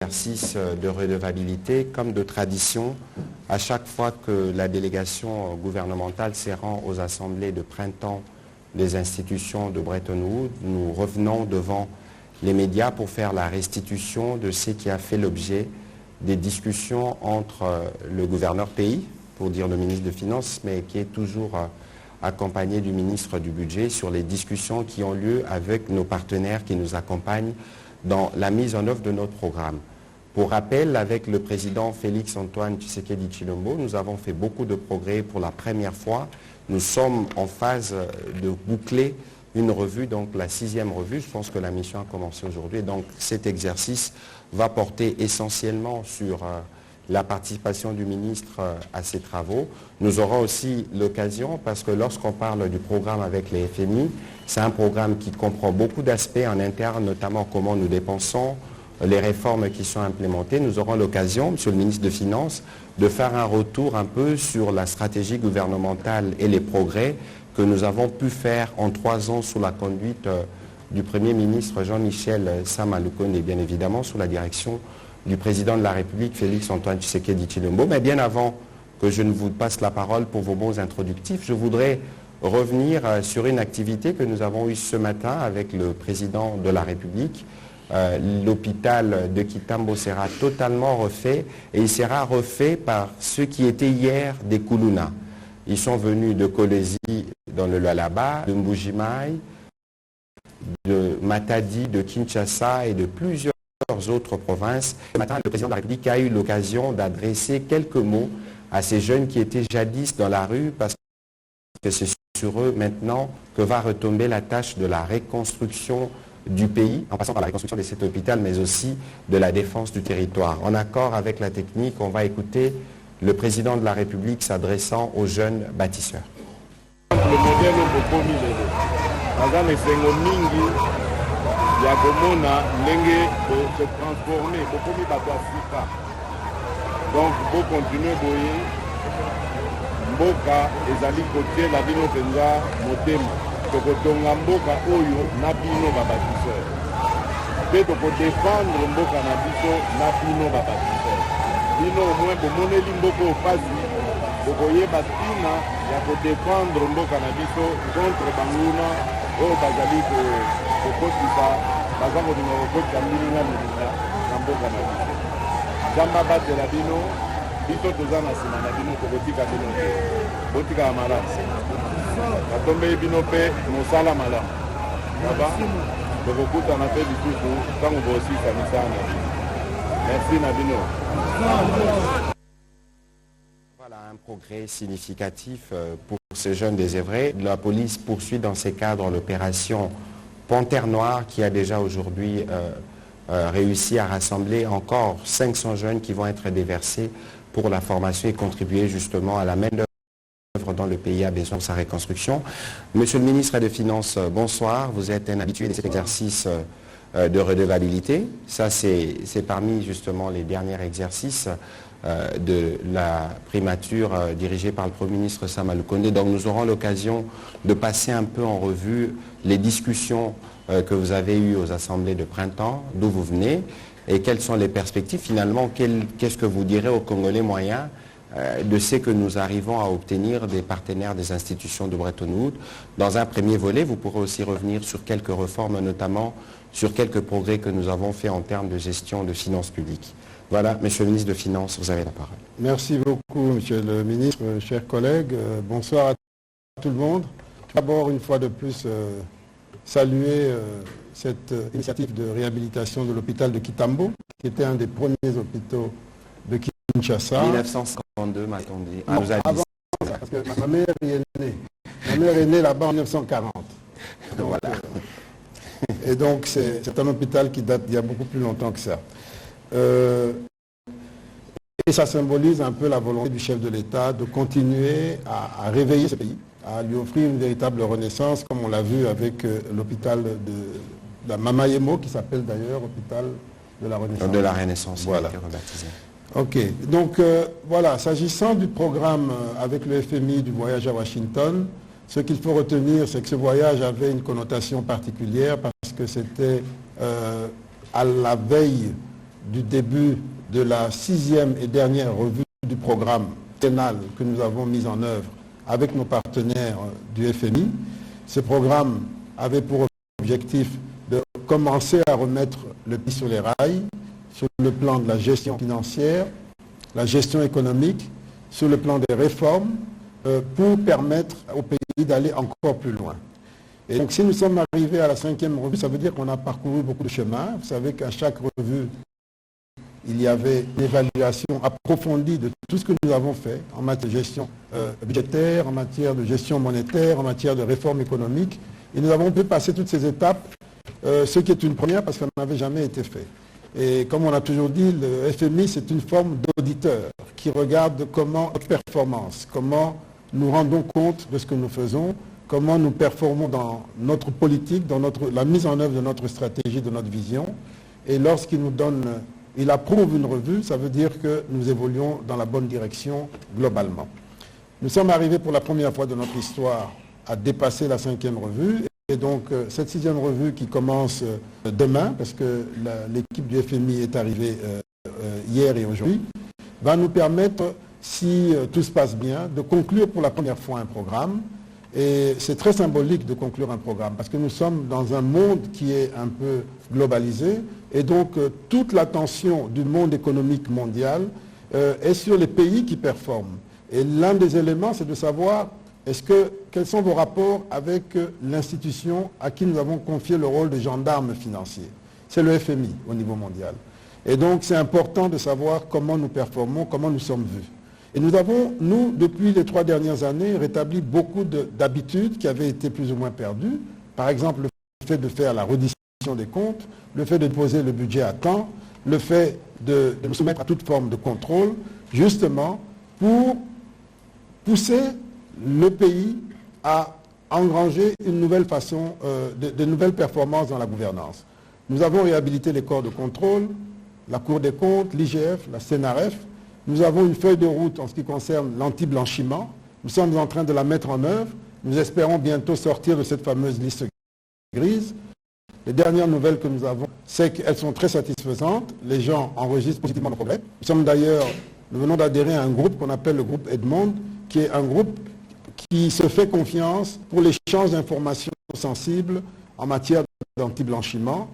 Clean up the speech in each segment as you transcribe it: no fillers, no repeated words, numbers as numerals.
Exercice de redevabilité, comme de tradition, à chaque fois que la délégation gouvernementale se rend aux assemblées de printemps des institutions de Bretton Woods, nous revenons devant les médias pour faire la restitution de ce qui a fait l'objet des discussions entre le gouverneur pays, pour dire le ministre des Finances, mais qui est toujours accompagné du ministre du Budget sur les discussions qui ont lieu avec nos partenaires qui nous accompagnent dans la mise en œuvre de notre programme. Pour rappel, avec le président Félix-Antoine Tshisekedi Tshilombo, nous avons fait beaucoup de progrès pour la première fois. Nous sommes en phase de boucler une revue, donc la 6e revue. Je pense que la mission a commencé aujourd'hui. Donc cet exercice va porter essentiellement sur la participation du ministre à ces travaux. Nous aurons aussi l'occasion, parce que lorsqu'on parle du programme avec les FMI, c'est un programme qui comprend beaucoup d'aspects en interne, notamment comment nous dépensons, les réformes qui sont implémentées. Nous aurons l'occasion, Monsieur le ministre des Finances, de faire un retour un peu sur la stratégie gouvernementale et les progrès que nous avons pu faire en 3 ans sous la conduite du Premier ministre Jean-Michel Sama Lukonde et bien évidemment sous la direction du président de la République, Félix-Antoine Tshisekedi Tshilombo. Mais bien avant que je ne vous passe la parole pour vos mots introductifs, je voudrais revenir sur une activité que nous avons eue ce matin avec le président de la République. L'hôpital de Kitambo sera totalement refait et il sera refait par ceux qui étaient hier des Kuluna. Ils sont venus de Kolwezi dans le Lualaba, de Mbujimaï, de Matadi, de Kinshasa et de plusieurs autres provinces. Ce matin, le président de la République a eu l'occasion d'adresser quelques mots à ces jeunes qui étaient jadis dans la rue parce que c'est sur eux maintenant que va retomber la tâche de la reconstruction du pays, en passant par la reconstruction de cet hôpital, mais aussi de la défense du territoire. En accord avec la technique, on va écouter le président de la République s'adressant aux jeunes bâtisseurs. Le modèle ya komona ndenge se transformer bokomi bato Afrika. Donc pour continuer boye mboka ezali kotiela bino penza motema tokotonga mboka oyo na bino babâtisseur mpe tokodefendre mboka na biso na bino babâtisseur. Bino omwe bomoneli mboka opasi bokoyeba ntina ya kodefendre mboka na biso contre banguna oyo bazali kokotisa baza kolinga kokotisa milinga na mboka na biso. Nzambe abatela bino biso toza na nsima na bino tokotika bino te botikala malamu batombeli bino mpe mosala malamu aba tokokutana mpe lisusu ntango boosisa misala na bino. Merci na bino. Voilà un progrès significatif pour ces jeunes désœuvrés. La police poursuit dans ces cadres l'opération Panthère Noire qui a déjà aujourd'hui réussi à rassembler encore 500 jeunes qui vont être déversés pour la formation et contribuer justement à la main-d'œuvre dont le pays a besoin pour sa reconstruction. Monsieur le ministre des Finances, bonsoir. Vous êtes un habitué de cet exercice de redevabilité. Ça, c'est parmi justement les derniers exercices de la primature dirigée par le Premier ministre Sama Lukonde. Donc nous aurons l'occasion de passer un peu en revue les discussions que vous avez eues aux assemblées de printemps, d'où vous venez, et quelles sont les perspectives. Finalement, qu'est-ce que vous direz aux Congolais moyens de ce que nous arrivons à obtenir des partenaires des institutions de Bretton Woods. Dans un premier volet, vous pourrez aussi revenir sur quelques réformes, notamment sur quelques progrès que nous avons faits en termes de gestion de finances publiques. Voilà, Monsieur le ministre des Finances, vous avez la parole. Merci beaucoup, Monsieur le ministre, chers collègues. Bonsoir à tout le monde. D'abord, une fois de plus, saluer cette initiative de réhabilitation de l'hôpital de Kitambo, qui était un des premiers hôpitaux de Kinshasa. 1952, m'a-t-on dit. Non, avant ça, parce que ma mère y est née. Ma mère est née là-bas en 1940. Voilà. Et donc, c'est un hôpital qui date d'il y a beaucoup plus longtemps que ça. Et ça symbolise un peu la volonté du chef de l'État de continuer à réveiller ce pays, à lui offrir une véritable renaissance, comme on l'a vu avec l'hôpital de la Mamayemo, qui s'appelle d'ailleurs hôpital de la Renaissance. De la Renaissance, voilà. Il a été rebaptisé. Ok, donc voilà, s'agissant du programme avec le FMI du voyage à Washington, ce qu'il faut retenir, c'est que ce voyage avait une connotation particulière parce que c'était à la veille du début de la 6e et dernière revue du programme pénal que nous avons mis en œuvre avec nos partenaires du FMI. Ce programme avait pour objectif de commencer à remettre le pied sur les rails, sur le plan de la gestion financière, la gestion économique, sur le plan des réformes, pour permettre au pays d'aller encore plus loin. Et donc si nous sommes arrivés à la 5e revue, ça veut dire qu'on a parcouru beaucoup de chemin. Vous savez qu'à chaque revue, il y avait une évaluation approfondie de tout ce que nous avons fait en matière de gestion budgétaire, en matière de gestion monétaire, en matière de réforme économique. Et nous avons pu passer toutes ces étapes, ce qui est une première parce que ça n'avait jamais été fait. Et comme on a toujours dit, le FMI, c'est une forme d'auditeur qui regarde comment notre performance, comment nous rendons compte de ce que nous faisons, comment nous performons dans notre politique, dans la mise en œuvre de notre stratégie, de notre vision. Et lorsqu'il nous donne, il approuve une revue, ça veut dire que nous évoluons dans la bonne direction globalement. Nous sommes arrivés pour la première fois de notre histoire à dépasser la 5e revue. Et donc cette 6e revue qui commence demain, parce que l'équipe du FMI est arrivée hier et aujourd'hui, va nous permettre, si tout se passe bien, de conclure pour la première fois un programme. Et c'est très symbolique de conclure un programme, parce que nous sommes dans un monde qui est un peu globalisé, et donc toute l'attention du monde économique mondial est sur les pays qui performent. Et l'un des éléments, c'est de savoir quels sont vos rapports avec l'institution à qui nous avons confié le rôle de gendarme financier. C'est le FMI au niveau mondial. Et donc c'est important de savoir comment nous performons, comment nous sommes vus. Et nous avons, depuis les 3 dernières années, rétabli beaucoup d'habitudes qui avaient été plus ou moins perdues. Par exemple, le fait de faire la reddition des comptes, le fait de poser le budget à temps, le fait de nous soumettre à toute forme de contrôle, justement pour pousser le pays à engranger une nouvelle façon, de nouvelles performances dans la gouvernance. Nous avons réhabilité les corps de contrôle, la Cour des comptes, l'IGF, la CNRF. Nous avons une feuille de route en ce qui concerne l'anti-blanchiment. Nous sommes en train de la mettre en œuvre. Nous espérons bientôt sortir de cette fameuse liste grise. Les dernières nouvelles que nous avons, c'est qu'elles sont très satisfaisantes. Les gens enregistrent positivement le progrès. Nous venons d'adhérer à un groupe qu'on appelle le groupe Edmond, qui est un groupe qui se fait confiance pour l'échange d'informations sensibles en matière d'anti-blanchiment.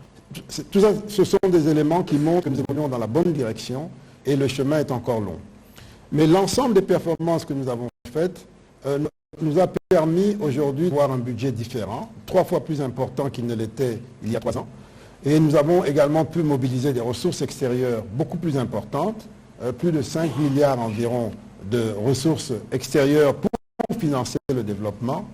Tout ça, ce sont des éléments qui montrent que nous évoluons dans la bonne direction et le chemin est encore long. Mais l'ensemble des performances que nous avons faites nous a permis aujourd'hui d'avoir un budget différent, 3 fois plus important qu'il ne l'était il y a 3 ans. Et nous avons également pu mobiliser des ressources extérieures beaucoup plus importantes, plus de 5 milliards environ de ressources extérieures pour financer le développement.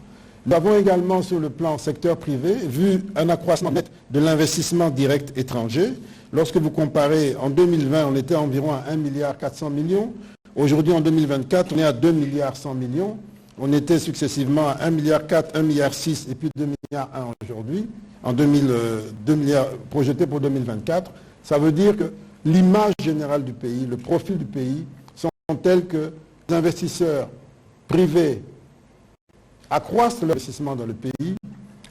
Nous avons également sur le plan secteur privé vu un accroissement net de l'investissement direct étranger. Lorsque vous comparez, en 2020, on était environ à 1,4 milliard. Aujourd'hui, en 2024, on est à 2,1 milliards. On était successivement à 1,4 milliard, 1,6 milliard et puis 2,1 milliards aujourd'hui, en 2 milliards projetés pour 2024. Ça veut dire que l'image générale du pays, le profil du pays sont tels que les investisseurs privés accroissent l'investissement dans le pays,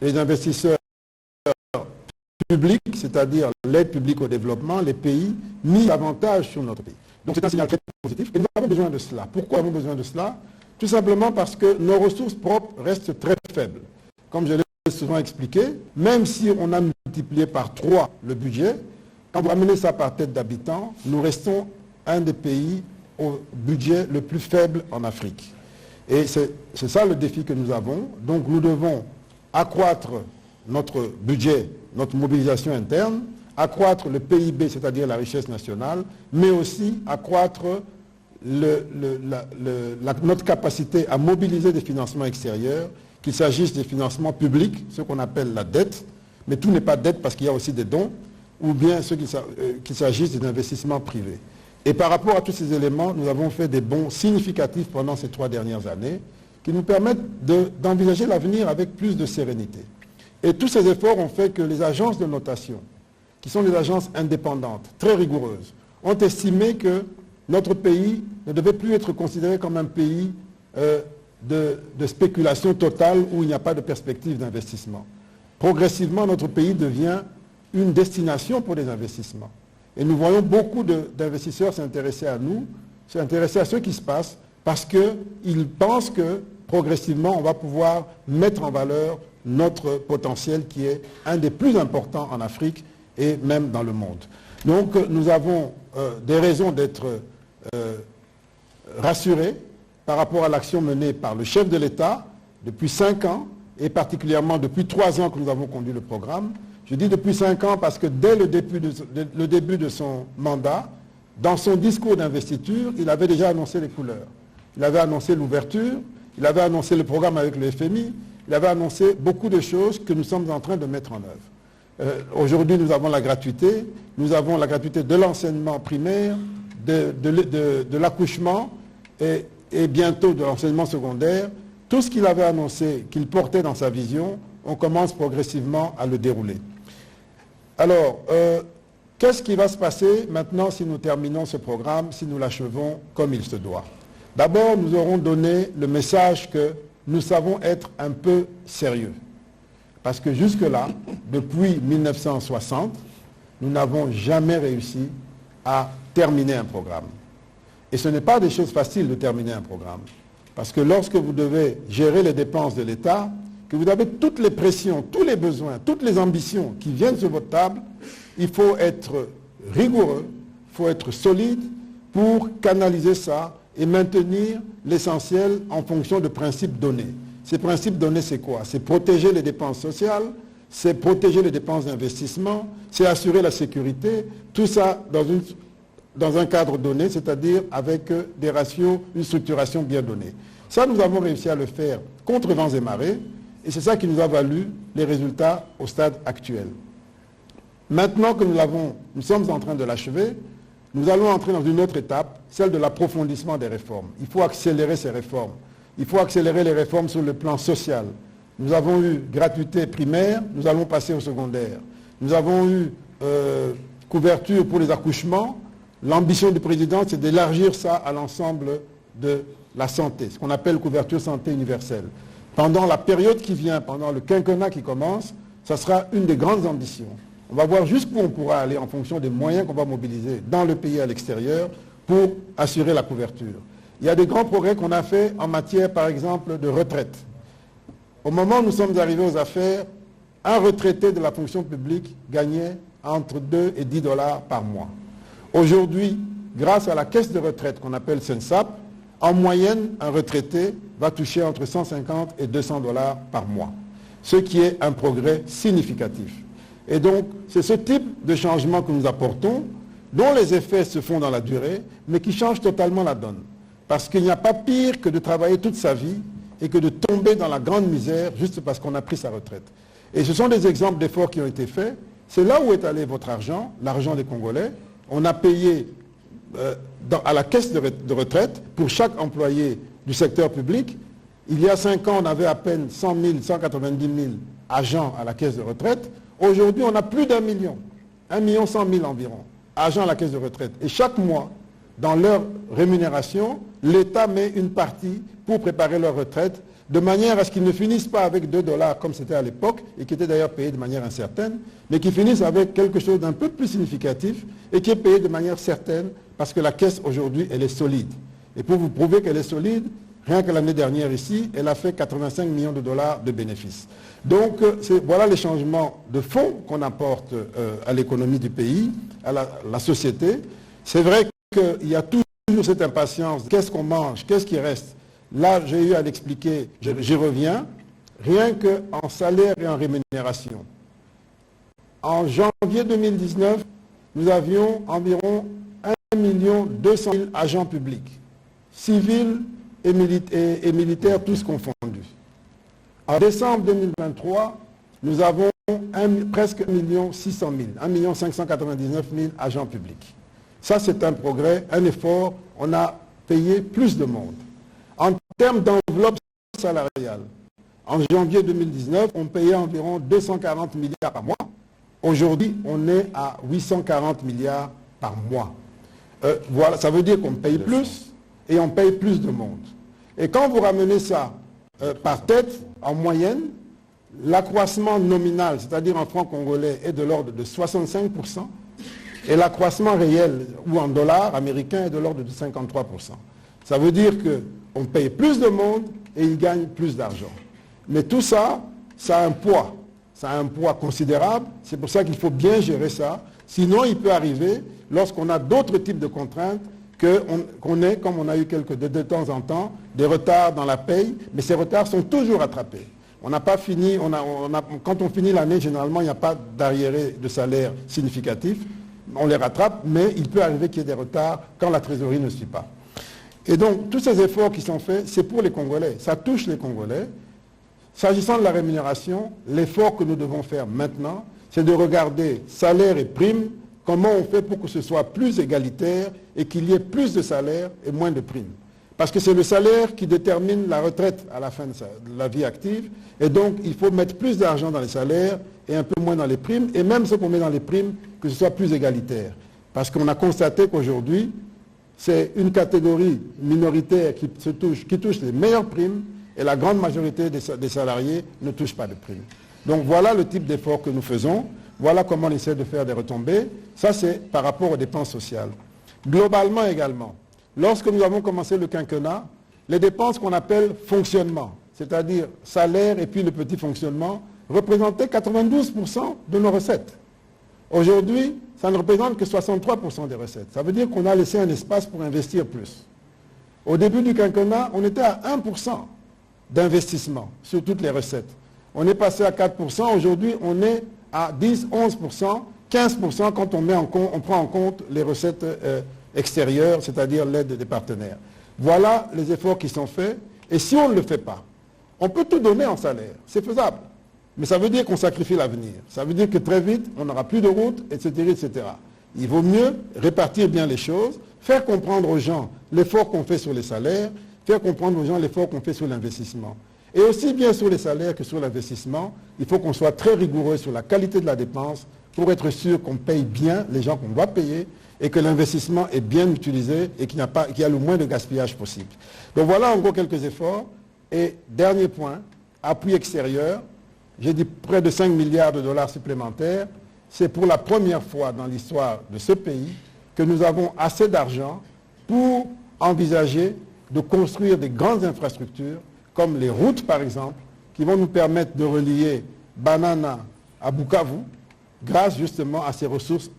les investisseurs publics, c'est-à-dire l'aide publique au développement, les pays, mis davantage sur notre pays. Donc c'est un signal très positif et nous avons besoin de cela. Pourquoi avons-nous besoin de cela? Tout simplement parce que nos ressources propres restent très faibles. Comme je l'ai souvent expliqué, même si on a multiplié par 3 le budget, quand vous ramenez ça par tête d'habitant, nous restons un des pays au budget le plus faible en Afrique. Et c'est ça le défi que nous avons. Donc nous devons accroître notre budget, notre mobilisation interne, accroître le PIB, c'est-à-dire la richesse nationale, mais aussi accroître notre capacité à mobiliser des financements extérieurs, qu'il s'agisse des financements publics, ce qu'on appelle la dette, mais tout n'est pas dette parce qu'il y a aussi des dons, ou bien qu'il s'agisse des investissements privés. Et par rapport à tous ces éléments, nous avons fait des bons significatifs pendant ces 3 dernières années qui nous permettent d'envisager l'avenir avec plus de sérénité. Et tous ces efforts ont fait que les agences de notation, qui sont des agences indépendantes, très rigoureuses, ont estimé que notre pays ne devait plus être considéré comme un pays de spéculation totale où il n'y a pas de perspective d'investissement. Progressivement, notre pays devient une destination pour les investissements. Et nous voyons beaucoup d'investisseurs s'intéresser à nous, s'intéresser à ce qui se passe, parce qu'ils pensent que progressivement, on va pouvoir mettre en valeur notre potentiel qui est un des plus importants en Afrique et même dans le monde. Donc nous avons des raisons d'être rassurés par rapport à l'action menée par le chef de l'État depuis 5 ans et particulièrement depuis 3 ans que nous avons conduit le programme. Je dis depuis 5 ans parce que dès le début de son mandat, dans son discours d'investiture, il avait déjà annoncé les couleurs. Il avait annoncé l'ouverture, il avait annoncé le programme avec le FMI, il avait annoncé beaucoup de choses que nous sommes en train de mettre en œuvre. Aujourd'hui, nous avons la gratuité de l'enseignement primaire, de l'accouchement et bientôt de l'enseignement secondaire. Tout ce qu'il avait annoncé, qu'il portait dans sa vision, on commence progressivement à le dérouler. Alors, qu'est-ce qui va se passer maintenant si nous terminons ce programme, si nous l'achevons comme il se doit? D'abord, nous aurons donné le message que nous savons être un peu sérieux. Parce que jusque-là, depuis 1960, nous n'avons jamais réussi à terminer un programme. Et ce n'est pas des choses faciles de terminer un programme. Parce que lorsque vous devez gérer les dépenses de l'État, que vous avez toutes les pressions, tous les besoins, toutes les ambitions qui viennent sur votre table, il faut être rigoureux, il faut être solide pour canaliser ça et maintenir l'essentiel en fonction de principes donnés. Ces principes donnés, c'est quoi? C'est protéger les dépenses sociales, c'est protéger les dépenses d'investissement, c'est assurer la sécurité, tout ça dans un cadre donné, c'est-à-dire avec des ratios, une structuration bien donnée. Ça, nous avons réussi à le faire contre vents et marées, et c'est ça qui nous a valu les résultats au stade actuel. Maintenant que nous sommes en train de l'achever, nous allons entrer dans une autre étape, celle de l'approfondissement des réformes. Il faut accélérer ces réformes. Il faut accélérer les réformes sur le plan social. Nous avons eu gratuité primaire, nous allons passer au secondaire. Nous avons eu couverture pour les accouchements. L'ambition du président, c'est d'élargir ça à l'ensemble de la santé, ce qu'on appelle couverture santé universelle. Pendant la période qui vient, pendant le quinquennat qui commence, ça sera une des grandes ambitions. On va voir jusqu'où on pourra aller en fonction des moyens qu'on va mobiliser dans le pays et à l'extérieur pour assurer la couverture. Il y a des grands progrès qu'on a fait en matière, par exemple, de retraite. Au moment où nous sommes arrivés aux affaires, un retraité de la fonction publique gagnait entre 2 et 10 dollars par mois. Aujourd'hui, grâce à la caisse de retraite qu'on appelle SENSAP, en moyenne, un retraité va toucher entre 150 et 200 dollars par mois, ce qui est un progrès significatif. Et donc, c'est ce type de changement que nous apportons, dont les effets se font dans la durée, mais qui changent totalement la donne. Parce qu'il n'y a pas pire que de travailler toute sa vie et que de tomber dans la grande misère juste parce qu'on a pris sa retraite. Et ce sont des exemples d'efforts qui ont été faits. C'est là où est allé votre argent, l'argent des Congolais. On a payé à la caisse de retraite pour chaque employé du secteur public. Il y a 5 ans, on avait à peine 100 000, 190 000 agents à la caisse de retraite. Aujourd'hui, on a plus d'1 million, 1 100 000 environ, agents à la caisse de retraite. Et chaque mois, dans leur rémunération, l'État met une partie pour préparer leur retraite, de manière à ce qu'ils ne finissent pas avec 2 dollars comme c'était à l'époque, et qui était d'ailleurs payé de manière incertaine, mais qu'ils finissent avec quelque chose d'un peu plus significatif, et qui est payé de manière certaine, parce que la caisse aujourd'hui, elle est solide. Et pour vous prouver qu'elle est solide, rien que l'année dernière ici, elle a fait 85 millions de dollars de bénéfices. Donc voilà les changements de fond qu'on apporte à l'économie du pays, à la société. C'est vrai qu'il y a toujours cette impatience, qu'est-ce qu'on mange, qu'est-ce qui reste? Là, j'ai eu à l'expliquer, j'y reviens, rien qu'en salaire et en rémunération. En janvier 2019, nous avions environ 1 200 000 agents publics, civils et militaires, tous confondus. En décembre 2023, nous avons presque 1 600 000, 1 599 000 agents publics. Ça, c'est un progrès, un effort. On a payé plus de monde. En termes d'enveloppe salariale, en janvier 2019, on payait environ 240 milliards par mois. Aujourd'hui, on est à 840 milliards par mois. Voilà, ça veut dire qu'on paye plus et on paye plus de monde. Et quand vous ramenez ça par tête, en moyenne, l'accroissement nominal, c'est-à-dire en francs congolais, est de l'ordre de 65%, Et l'accroissement réel, ou en dollars américains, est de l'ordre de 53%. Ça veut dire qu'on paye plus de monde et ils gagnent plus d'argent. Mais tout ça, ça a un poids. Ça a un poids considérable. C'est pour ça qu'il faut bien gérer ça. Sinon, il peut arriver, lorsqu'on a d'autres types de contraintes, qu'on ait, comme on a eu de temps en temps, des retards dans la paye, mais ces retards sont toujours rattrapés. On n'a pas fini, quand on finit l'année, généralement, il n'y a pas d'arriéré de salaire significatif. On les rattrape, mais il peut arriver qu'il y ait des retards quand la trésorerie ne suit pas. Et donc, tous ces efforts qui sont faits, c'est pour les Congolais. Ça touche les Congolais. S'agissant de la rémunération, l'effort que nous devons faire maintenant, c'est de regarder salaire et primes, comment on fait pour que ce soit plus égalitaire et qu'il y ait plus de salaire et moins de primes. Parce que c'est le salaire qui détermine la retraite à la fin de la vie active. Et donc, il faut mettre plus d'argent dans les salaires et un peu moins dans les primes. Et même ce qu'on met dans les primes, que ce soit plus égalitaire. Parce qu'on a constaté qu'aujourd'hui, c'est une catégorie minoritaire qui touche les meilleures primes et la grande majorité des salariés ne touchent pas de primes. Donc voilà le type d'effort que nous faisons. Voilà comment on essaie de faire des retombées. Ça, c'est par rapport aux dépenses sociales. Globalement également, lorsque nous avons commencé le quinquennat, les dépenses qu'on appelle fonctionnement, c'est-à-dire salaire et puis le petit fonctionnement, représentaient 92% de nos recettes. Aujourd'hui, ça ne représente que 63% des recettes. Ça veut dire qu'on a laissé un espace pour investir plus. Au début du quinquennat, on était à 1% d'investissement sur toutes les recettes. On est passé à 4%. Aujourd'hui, on est à 10, 11%, 15% quand on prend en compte les recettes extérieures, c'est-à-dire l'aide des partenaires. Voilà les efforts qui sont faits. Et si on ne le fait pas, on peut tout donner en salaire. C'est faisable. Mais ça veut dire qu'on sacrifie l'avenir. Ça veut dire que très vite, on n'aura plus de route, etc., etc. Il vaut mieux répartir bien les choses, faire comprendre aux gens l'effort qu'on fait sur les salaires, faire comprendre aux gens l'effort qu'on fait sur l'investissement. Et aussi bien sur les salaires que sur l'investissement, il faut qu'on soit très rigoureux sur la qualité de la dépense pour être sûr qu'on paye bien les gens qu'on doit payer et que l'investissement est bien utilisé et qu'il y a le moins de gaspillage possible. Donc voilà en gros quelques efforts. Et dernier point, appui extérieur. J'ai dit près de 5 milliards de dollars supplémentaires. C'est pour la première fois dans l'histoire de ce pays que nous avons assez d'argent pour envisager de construire des grandes infrastructures, comme les routes par exemple, qui vont nous permettre de relier Banana à Bukavu, grâce justement à ces ressources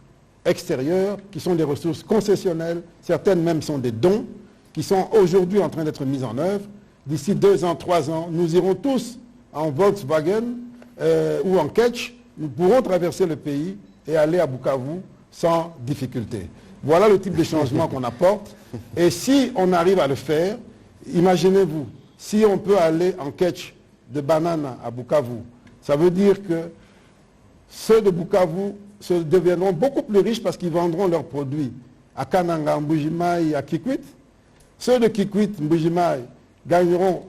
extérieures, qui sont des ressources concessionnelles, certaines même sont des dons, qui sont aujourd'hui en train d'être mises en œuvre. D'ici 2 ans, 3 ans, nous irons tous en Volkswagen ou en Ketch, nous pourrons traverser le pays et aller à Bukavu sans difficulté. Voilà le type de changement qu'on apporte. Et si on arrive à le faire, imaginez-vous, si on peut aller en Ketch de Banana à Bukavu, ça veut dire que ceux de Bukavu deviendront beaucoup plus riches parce qu'ils vendront leurs produits à Kananga, Mbujimaï, à Kikwit. Ceux de Kikwit, Mbujimaï, gagneront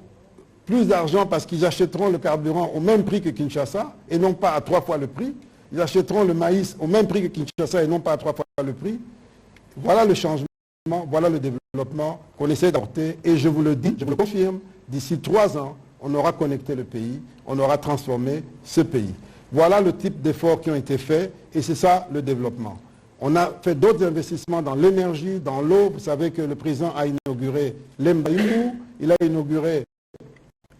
plus d'argent parce qu'ils achèteront le carburant au même prix que Kinshasa et non pas à 3 fois le prix. Ils achèteront le maïs au même prix que Kinshasa et non pas à 3 fois le prix. Voilà le changement, voilà le développement qu'on essaie d'apporter. Et je vous le dis, je vous le confirme, d'ici 3 ans, on aura connecté le pays, on aura transformé ce pays. Voilà le type d'efforts qui ont été faits et c'est ça le développement. On a fait d'autres investissements dans l'énergie, dans l'eau. Vous savez que le président a inauguré l'Embaïmou, il a inauguré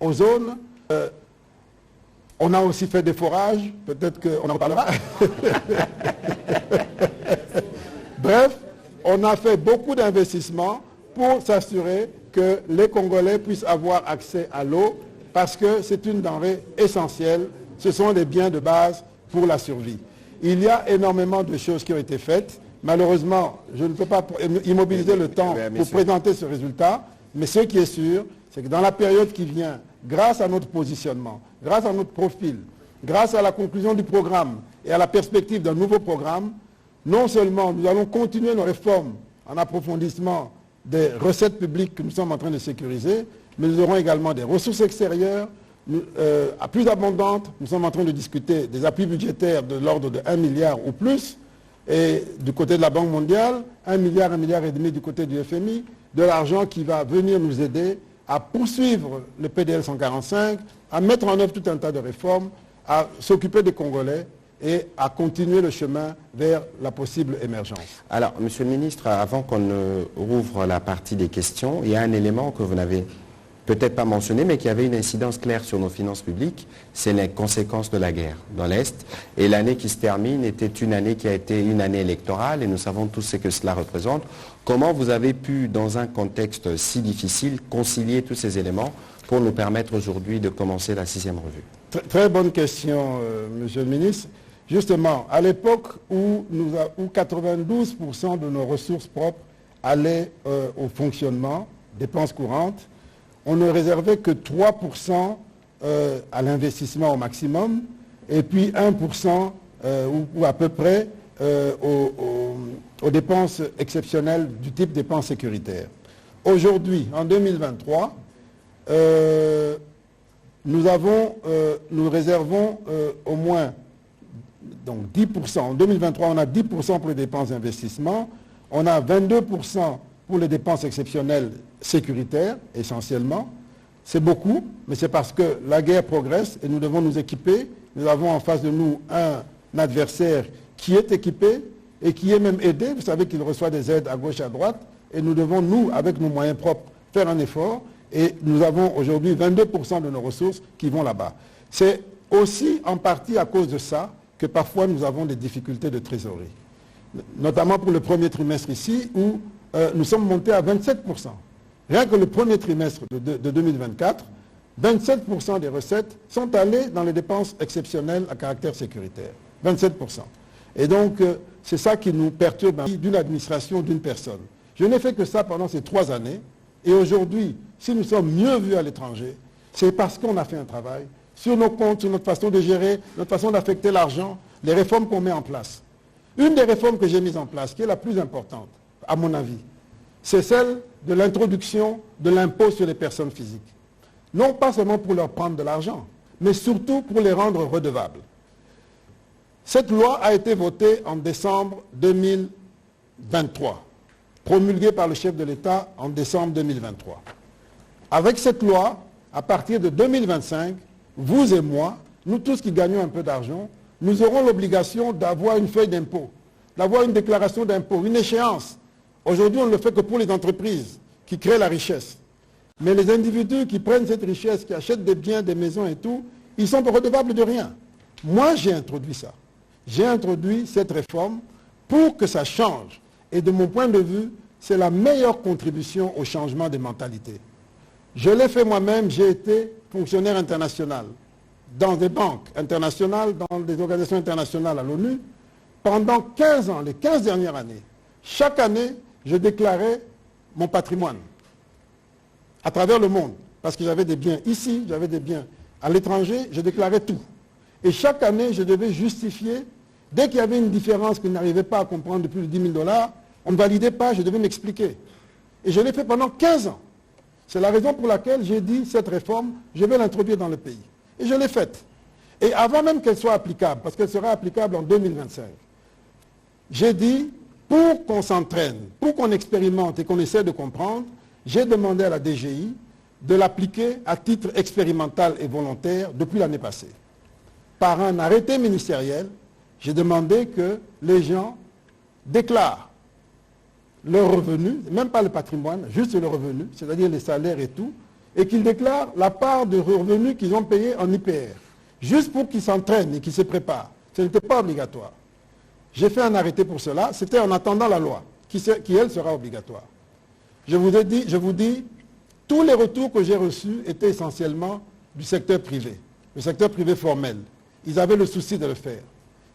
Ozone. On a aussi fait des forages, peut-être qu'on en parlera. Bref, on a fait beaucoup d'investissements pour s'assurer que les Congolais puissent avoir accès à l'eau parce que c'est une denrée essentielle. Ce sont des biens de base pour la survie. Il y a énormément de choses qui ont été faites. Malheureusement, je ne peux pas immobiliser le temps pour présenter ce résultat, mais ce qui est sûr, c'est que dans la période qui vient, grâce à notre positionnement, grâce à notre profil, grâce à la conclusion du programme et à la perspective d'un nouveau programme, non seulement nous allons continuer nos réformes en approfondissement des recettes publiques que nous sommes en train de sécuriser, mais nous aurons également des ressources extérieures à plus abondantes. Nous sommes en train de discuter des appuis budgétaires de l'ordre de 1 milliard ou plus, et du côté de la Banque mondiale, 1 milliard, 1,5 milliard du côté du FMI, de l'argent qui va venir nous aider à poursuivre le PDL 145, à mettre en œuvre tout un tas de réformes, à s'occuper des Congolais et à continuer le chemin vers la possible émergence. Alors, Monsieur le Ministre, avant qu'on ne rouvre la partie des questions, il y a un élément que vous n'avez peut-être pas mentionné, mais qui avait une incidence claire sur nos finances publiques, c'est les conséquences de la guerre dans l'Est. Et l'année qui se termine était une année qui a été une année électorale, et nous savons tous ce que cela représente. Comment vous avez pu, dans un contexte si difficile, concilier tous ces éléments pour nous permettre aujourd'hui de commencer la 6e revue? Très bonne question, Monsieur le Ministre. Justement, à l'époque où 92% de nos ressources propres allaient au fonctionnement, dépenses courantes, on ne réservait que 3% à l'investissement au maximum, et puis 1% ou à peu près aux dépenses exceptionnelles du type dépenses sécuritaires. Aujourd'hui, en 2023, nous réservons au moins donc 10%. En 2023, on a 10% pour les dépenses d'investissement, on a 22% pour les dépenses exceptionnelles sécuritaires, essentiellement. C'est beaucoup, mais c'est parce que la guerre progresse et nous devons nous équiper. Nous avons en face de nous un adversaire qui est équipé et qui est même aidé. Vous savez qu'il reçoit des aides à gauche et à droite. Et nous devons, nous, avec nos moyens propres, faire un effort. Et nous avons aujourd'hui 22% de nos ressources qui vont là-bas. C'est aussi en partie à cause de ça que parfois nous avons des difficultés de trésorerie. Notamment pour le premier trimestre ici, où nous sommes montés à 27%. Rien que le premier trimestre de 2024, 27% des recettes sont allées dans les dépenses exceptionnelles à caractère sécuritaire. 27%. Et donc, c'est ça qui nous perturbe d'une administration, d'une personne. Je n'ai fait que ça pendant ces 3 années. Et aujourd'hui, si nous sommes mieux vus à l'étranger, c'est parce qu'on a fait un travail sur nos comptes, sur notre façon de gérer, notre façon d'affecter l'argent, les réformes qu'on met en place. Une des réformes que j'ai mises en place, qui est la plus importante, à mon avis, c'est celle de l'introduction de l'impôt sur les personnes physiques. Non pas seulement pour leur prendre de l'argent, mais surtout pour les rendre redevables. Cette loi a été votée en décembre 2023, promulguée par le chef de l'État en décembre 2023. Avec cette loi, à partir de 2025, vous et moi, nous tous qui gagnons un peu d'argent, nous aurons l'obligation d'avoir une feuille d'impôt, d'avoir une déclaration d'impôt, une échéance. Aujourd'hui, on ne le fait que pour les entreprises qui créent la richesse. Mais les individus qui prennent cette richesse, qui achètent des biens, des maisons et tout, ils sont redevables de rien. Moi, j'ai introduit ça. J'ai introduit cette réforme pour que ça change. Et de mon point de vue, c'est la meilleure contribution au changement des mentalités. Je l'ai fait moi-même, j'ai été fonctionnaire international dans des banques internationales, dans des organisations internationales à l'ONU. Pendant 15 ans, les 15 dernières années, chaque année, je déclarais mon patrimoine à travers le monde. Parce que j'avais des biens ici, j'avais des biens à l'étranger, je déclarais tout. Et chaque année, je devais justifier. Dès qu'il y avait une différence que je n'arrivais pas à comprendre de plus de 10 000 $, on ne validait pas, je devais m'expliquer. Et je l'ai fait pendant 15 ans. C'est la raison pour laquelle j'ai dit, cette réforme, je vais l'introduire dans le pays. Et je l'ai faite. Et avant même qu'elle soit applicable, parce qu'elle sera applicable en 2025, j'ai dit, pour qu'on s'entraîne, pour qu'on expérimente et qu'on essaie de comprendre, j'ai demandé à la DGI de l'appliquer à titre expérimental et volontaire depuis l'année passée. Par un arrêté ministériel, j'ai demandé que les gens déclarent leurs revenus, même pas le patrimoine, juste le revenu, c'est-à-dire les salaires et tout, et qu'ils déclarent la part de revenus qu'ils ont payés en IPR, juste pour qu'ils s'entraînent et qu'ils se préparent. Ce n'était pas obligatoire. J'ai fait un arrêté pour cela, c'était en attendant la loi, qui elle sera obligatoire. Je vous dis, tous les retours que j'ai reçus étaient essentiellement du secteur privé, le secteur privé formel. Ils avaient le souci de le faire.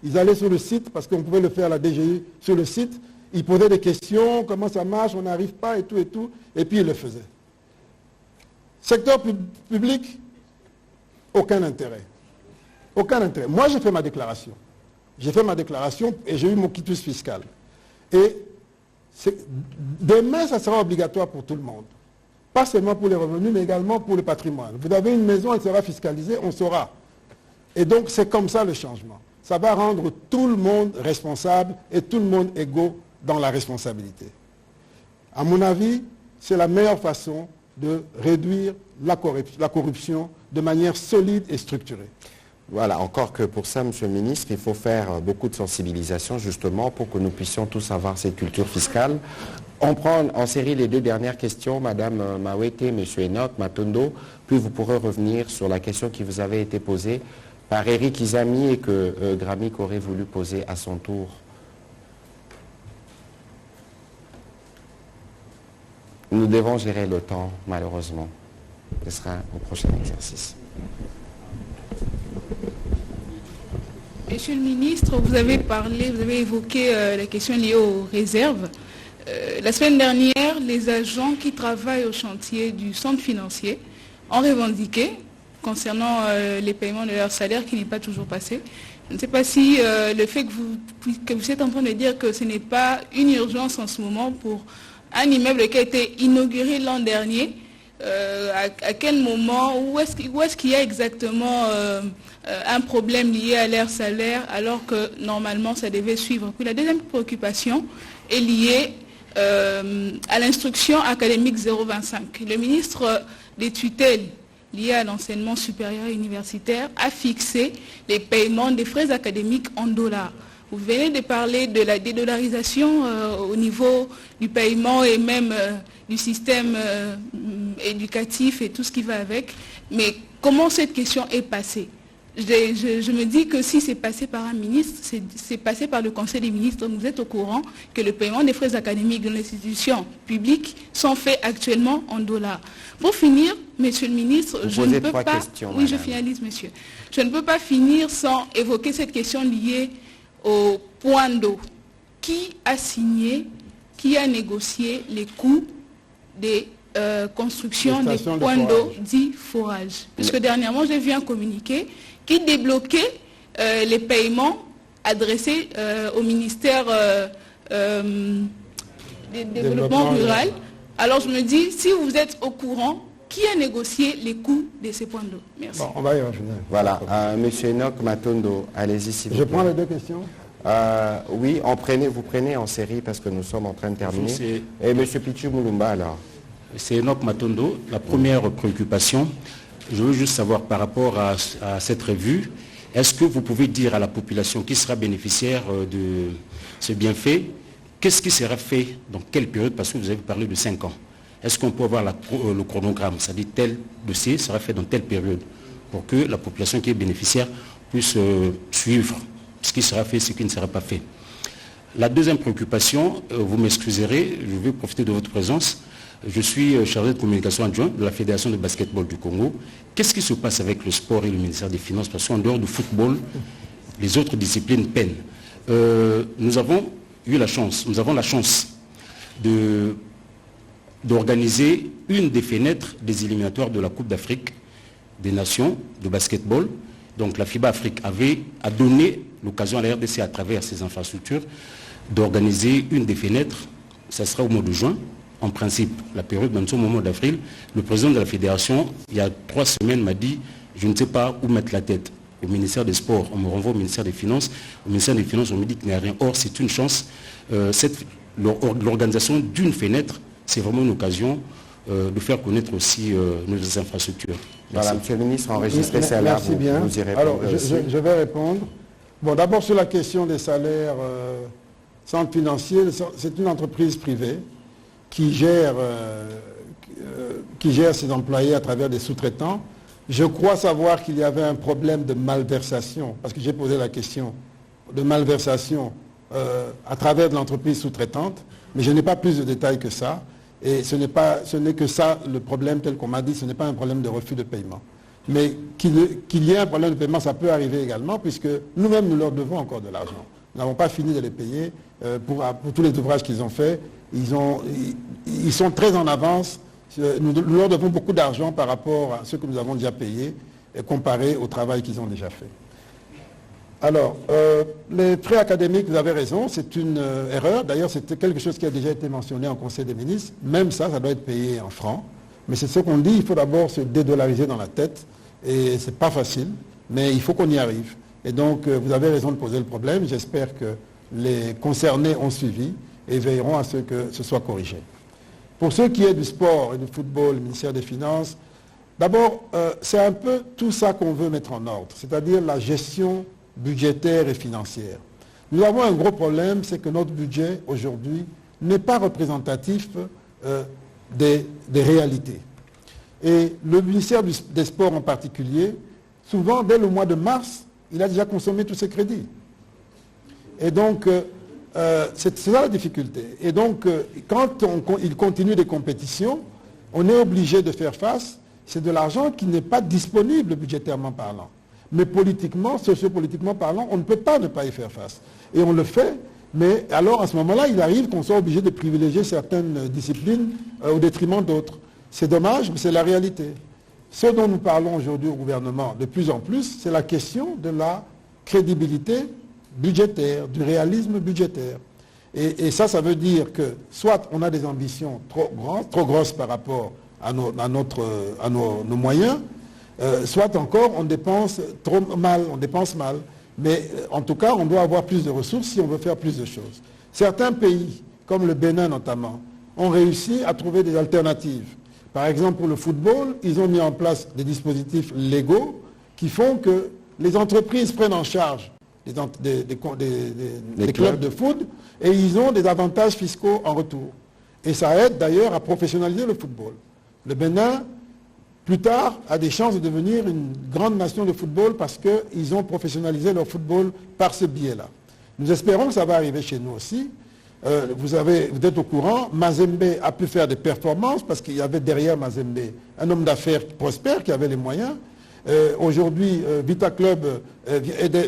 Ils allaient sur le site, parce qu'on pouvait le faire à la DGI sur le site, ils posaient des questions, comment ça marche, on n'arrive pas et tout, et puis ils le faisaient. Secteur public, aucun intérêt. Aucun intérêt. Moi, j'ai fait ma déclaration. J'ai fait ma déclaration et j'ai eu mon quitus fiscal. Et demain, ça sera obligatoire pour tout le monde. Pas seulement pour les revenus, mais également pour le patrimoine. Vous avez une maison, elle sera fiscalisée, on saura. Et donc, c'est comme ça le changement. Ça va rendre tout le monde responsable et tout le monde égaux dans la responsabilité. À mon avis, c'est la meilleure façon de réduire la corruption de manière solide et structurée. Voilà, encore que pour ça, Monsieur le Ministre, il faut faire beaucoup de sensibilisation justement pour que nous puissions tous avoir cette culture fiscale. On prend en série les deux dernières questions, Madame Mawete, Monsieur Enoch, Matondo, puis vous pourrez revenir sur la question qui vous avait été posée par Eric Izami et que Gramic aurait voulu poser à son tour. Nous devons gérer le temps, malheureusement. Ce sera au prochain exercice. Monsieur le ministre, vous avez évoqué la question liée aux réserves. La semaine dernière, les agents qui travaillent au chantier du centre financier ont revendiqué concernant les paiements de leur salaire qui n'est pas toujours passé. Je ne sais pas si le fait que vous êtes en train de dire que ce n'est pas une urgence en ce moment pour un immeuble qui a été inauguré l'an dernier, à quel moment, où est-ce qu'il y a exactement un problème lié à leur salaire alors que normalement ça devait suivre. Puis la deuxième préoccupation est liée à l'instruction académique 025. Le ministre des tutelles liées à l'enseignement supérieur et universitaire a fixé les paiements des frais académiques en dollars. Vous venez de parler de la dédollarisation au niveau du paiement et même du système éducatif et tout ce qui va avec. Mais comment cette question est passée ? Je me dis que si c'est passé par un ministre, c'est passé par le Conseil des ministres. Vous êtes au courant que le paiement des frais académiques de l'institution publique sont faits actuellement en dollars. Pour finir, Monsieur le ministre, je ne peux pas... questions, oui, madame. je finalise, monsieur. Je ne peux pas finir sans évoquer cette question liée au point d'eau. Qui a signé, qui a négocié les coûts des constructions des points d'eau dits forages? Parce que dernièrement, j'ai vu un communiqué qui débloquait les paiements adressés au ministère du développement rural. Alors je me dis, si vous êtes au courant, qui a négocié les coûts de ces points d'eau? Merci. Bon, on va y revenir. Voilà, Monsieur Enoch Matondo, allez-y s'il vous plaît. Je prends les deux questions. Oui, vous prenez en série parce que nous sommes en train de terminer. Et Monsieur Pichu Moulumba alors. C'est Enoch Matondo. La première préoccupation, je veux juste savoir par rapport à cette revue, est-ce que vous pouvez dire à la population qui sera bénéficiaire de ce bienfait, qu'est-ce qui sera fait dans quelle période, parce que vous avez parlé de 5 ans. Est-ce qu'on peut avoir le chronogramme, c'est-à-dire tel dossier sera fait dans telle période, pour que la population qui est bénéficiaire puisse suivre ce qui sera fait, ce qui ne sera pas fait. La deuxième préoccupation, vous m'excuserez, je vais profiter de votre présence. Je suis chargé de communication adjoint de la Fédération de basketball du Congo. Qu'est-ce qui se passe avec le sport et le ministère des Finances? Parce qu'en dehors du football, les autres disciplines peinent. Nous avons la chance d'organiser une des fenêtres des éliminatoires de la Coupe d'Afrique des Nations de basketball. Donc la FIBA Afrique a donné l'occasion à la RDC à travers ses infrastructures d'organiser une des fenêtres. Ça sera au mois de juin. En principe, la période dans ce moment d'avril, le président de la fédération, il y a 3 semaines, m'a dit, je ne sais pas où mettre la tête. Au ministère des Sports, on me renvoie au ministère des Finances. Au ministère des Finances, on me dit qu'il n'y a rien. Or, c'est une chance. L'organisation d'une fenêtre, c'est vraiment une occasion de faire connaître aussi nos infrastructures. Voilà, Monsieur le ministre, enregistrez ça là. Merci bien. Vous y alors, répondrez aussi. je vais répondre. Bon, d'abord sur la question des salaires centre financier, c'est une entreprise privée qui gère ses employés à travers des sous-traitants. Je crois savoir qu'il y avait un problème de malversation, parce que j'ai posé la question de malversation à travers de l'entreprise sous-traitante, mais je n'ai pas plus de détails que ça. Et ce n'est que ça le problème tel qu'on m'a dit, ce n'est pas un problème de refus de paiement. Mais qu'il y ait un problème de paiement, ça peut arriver également, puisque nous-mêmes, nous leur devons encore de l'argent. Nous n'avons pas fini de les payer pour tous les ouvrages qu'ils ont faits. Ils sont très en avance. Nous leur devons beaucoup d'argent par rapport à ce que nous avons déjà payé, comparé au travail qu'ils ont déjà fait. Alors, les frais académiques, vous avez raison, c'est une erreur. D'ailleurs, c'était quelque chose qui a déjà été mentionné en Conseil des ministres. Même ça doit être payé en francs. Mais c'est ce qu'on dit, il faut d'abord se dédollariser dans la tête. Et ce n'est pas facile, mais il faut qu'on y arrive. Et donc, vous avez raison de poser le problème. J'espère que les concernés ont suivi et veilleront à ce que ce soit corrigé. Pour ce qui est du sport et du football, le ministère des Finances, D'abord, c'est un peu tout ça qu'on veut mettre en ordre, c'est-à-dire la gestion budgétaire et financière. Nous avons un gros problème, c'est que notre budget aujourd'hui n'est pas représentatif des réalités. Et le ministère des Sports en particulier, souvent dès le mois de mars, il a déjà consommé tous ses crédits. Et donc, c'est ça la difficulté. Et donc, quand il continue des compétitions, on est obligé de faire face. C'est de l'argent qui n'est pas disponible budgétairement parlant. Mais politiquement, sociopolitiquement parlant, on ne peut pas ne pas y faire face. Et on le fait, mais alors à ce moment-là, il arrive qu'on soit obligé de privilégier certaines disciplines au détriment d'autres. C'est dommage, mais c'est la réalité. Ce dont nous parlons aujourd'hui au gouvernement de plus en plus, c'est la question de la crédibilité budgétaire, du réalisme budgétaire. Et ça veut dire que soit on a des ambitions trop grosses par rapport à nos moyens, soit encore on dépense trop mal, on dépense mal. Mais en tout cas, on doit avoir plus de ressources si on veut faire plus de choses. Certains pays, comme le Bénin notamment, ont réussi à trouver des alternatives. Par exemple, pour le football, ils ont mis en place des dispositifs légaux qui font que les entreprises prennent en charge des clubs de foot et ils ont des avantages fiscaux en retour. Et ça aide d'ailleurs à professionnaliser le football. Le Bénin, plus tard, a des chances de devenir une grande nation de football parce qu'ils ont professionnalisé leur football par ce biais-là. Nous espérons que ça va arriver chez nous aussi. Vous êtes au courant, Mazembe a pu faire des performances parce qu'il y avait derrière Mazembe un homme d'affaires prospère qui avait les moyens. Aujourd'hui, Vita Club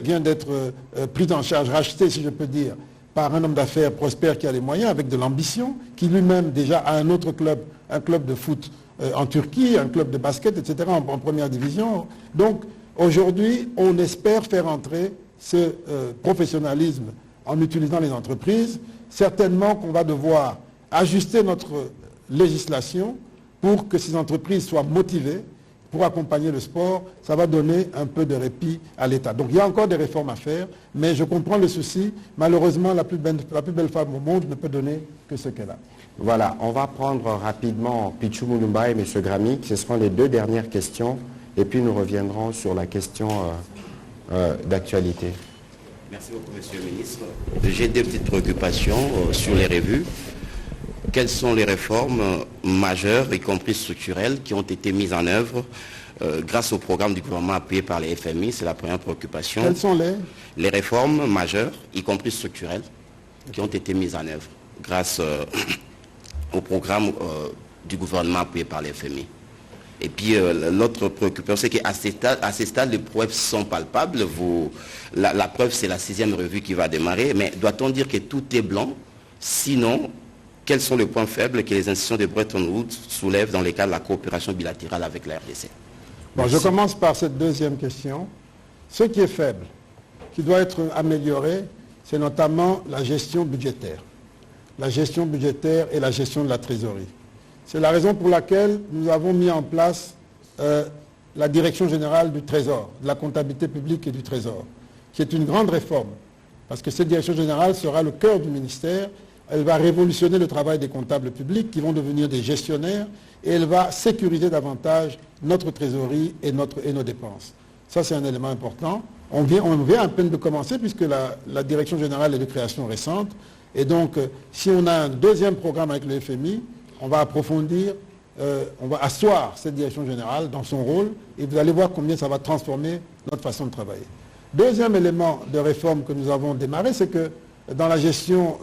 vient d'être pris en charge, racheté si je peux dire, par un homme d'affaires prospère qui a les moyens, avec de l'ambition, qui lui-même déjà a un autre club, un club de foot en Turquie, un club de basket, etc., en première division. Donc aujourd'hui, on espère faire entrer ce professionnalisme en utilisant les entreprises. Certainement qu'on va devoir ajuster notre législation pour que ces entreprises soient motivées pour accompagner le sport. Ça va donner un peu de répit à l'État. Donc il y a encore des réformes à faire, mais je comprends le souci. Malheureusement, la plus belle femme au monde ne peut donner que ce qu'elle a. Voilà, on va prendre rapidement Pichu Mulumba et M. Gramik. Ce seront les deux dernières questions et puis nous reviendrons sur la question d'actualité. Merci beaucoup, Monsieur le Ministre. J'ai deux petites préoccupations sur les revues. Quelles sont les réformes majeures, y compris structurelles, qui ont été mises en œuvre grâce au programme du gouvernement appuyé par les FMI? C'est la première préoccupation. Quelles sont les réformes majeures, y compris structurelles, qui ont été mises en œuvre grâce au programme du gouvernement appuyé par les FMI? Et puis l'autre préoccupation, c'est qu'à ces stades, les preuves sont palpables. La preuve, c'est la 6e revue qui va démarrer. Mais doit-on dire que tout est blanc? Sinon, quels sont les points faibles que les institutions de Bretton Woods soulèvent dans le cadre de la coopération bilatérale avec la RDC? Bon, je commence par cette deuxième question. Ce qui est faible, qui doit être amélioré, c'est notamment la gestion budgétaire. La gestion budgétaire et la gestion de la trésorerie. C'est la raison pour laquelle nous avons mis en place la Direction générale du Trésor, de la comptabilité publique et du Trésor, qui est une grande réforme, parce que cette Direction générale sera le cœur du ministère. Elle va révolutionner le travail des comptables publics qui vont devenir des gestionnaires et elle va sécuriser davantage notre trésorerie et nos dépenses. Ça, c'est un élément important. On vient à peine de commencer puisque la Direction générale est de création récente. Et donc, si on a un deuxième programme avec le FMI, on va approfondir, on va asseoir cette direction générale dans son rôle et vous allez voir combien ça va transformer notre façon de travailler. Deuxième élément de réforme que nous avons démarré, c'est que dans la gestion,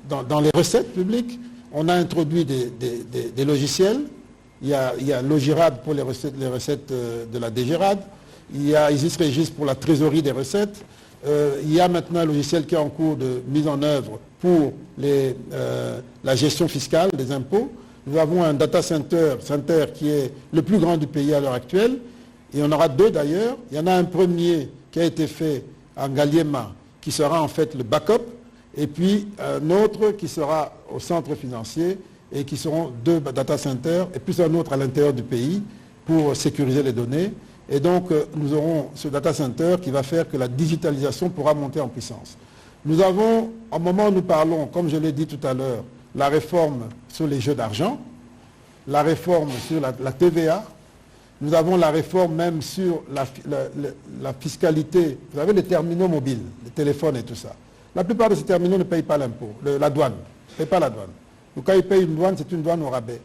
dans les recettes publiques, on a introduit des logiciels. Il y a Logirad pour les recettes de la DGRAD. Il y a ISIS-Régis pour la trésorerie des recettes. Il y a maintenant un logiciel qui est en cours de mise en œuvre pour la gestion fiscale des impôts. Nous avons un data center qui est le plus grand du pays à l'heure actuelle. Et on aura deux d'ailleurs. Il y en a un premier qui a été fait en Ngaliema, qui sera en fait le backup. Et puis un autre qui sera au centre financier et qui seront deux data centers et puis un autre à l'intérieur du pays pour sécuriser les données. Et donc, nous aurons ce data center qui va faire que la digitalisation pourra monter en puissance. Nous avons, au moment où nous parlons, comme je l'ai dit tout à l'heure, la réforme sur les jeux d'argent, la réforme sur la TVA, Nous avons la réforme même sur la fiscalité. Vous avez les terminaux mobiles, les téléphones et tout ça. La plupart de ces terminaux ne payent pas l'impôt, la douane. Ne payent pas la douane. Donc quand ils payent une douane, c'est une douane au rabais.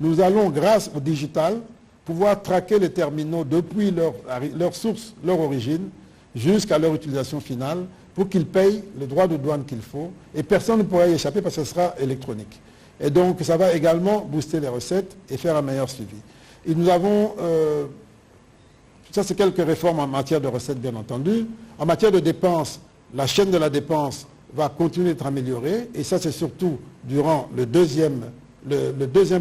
Nous allons, grâce au digital, pouvoir traquer les terminaux depuis leur source, leur origine, jusqu'à leur utilisation finale, pour qu'ils payent le droit de douane qu'il faut. Et personne ne pourra y échapper parce que ce sera électronique. Et donc, ça va également booster les recettes et faire un meilleur suivi. Et nous avons, ça c'est quelques réformes en matière de recettes, bien entendu. En matière de dépenses, la chaîne de la dépense va continuer d'être améliorée. Et ça, c'est surtout durant le deuxième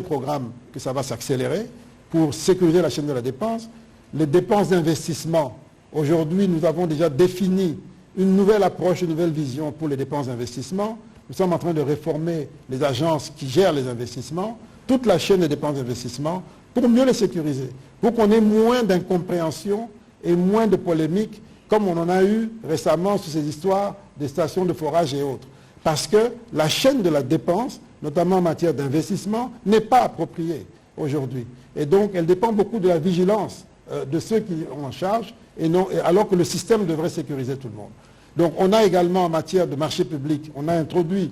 programme que ça va s'accélérer pour sécuriser la chaîne de la dépense. Les dépenses d'investissement, aujourd'hui, nous avons déjà défini une nouvelle approche, une nouvelle vision pour les dépenses d'investissement. Nous sommes en train de réformer les agences qui gèrent les investissements, toute la chaîne des dépenses d'investissement, pour mieux les sécuriser, pour qu'on ait moins d'incompréhension et moins de polémiques, comme on en a eu récemment sur ces histoires des stations de forage et autres. Parce que la chaîne de la dépense, notamment en matière d'investissement, n'est pas appropriée aujourd'hui. Et donc, elle dépend beaucoup de la vigilance de ceux qui ont en charge, alors que le système devrait sécuriser tout le monde. Donc, on a également en matière de marché public, on a introduit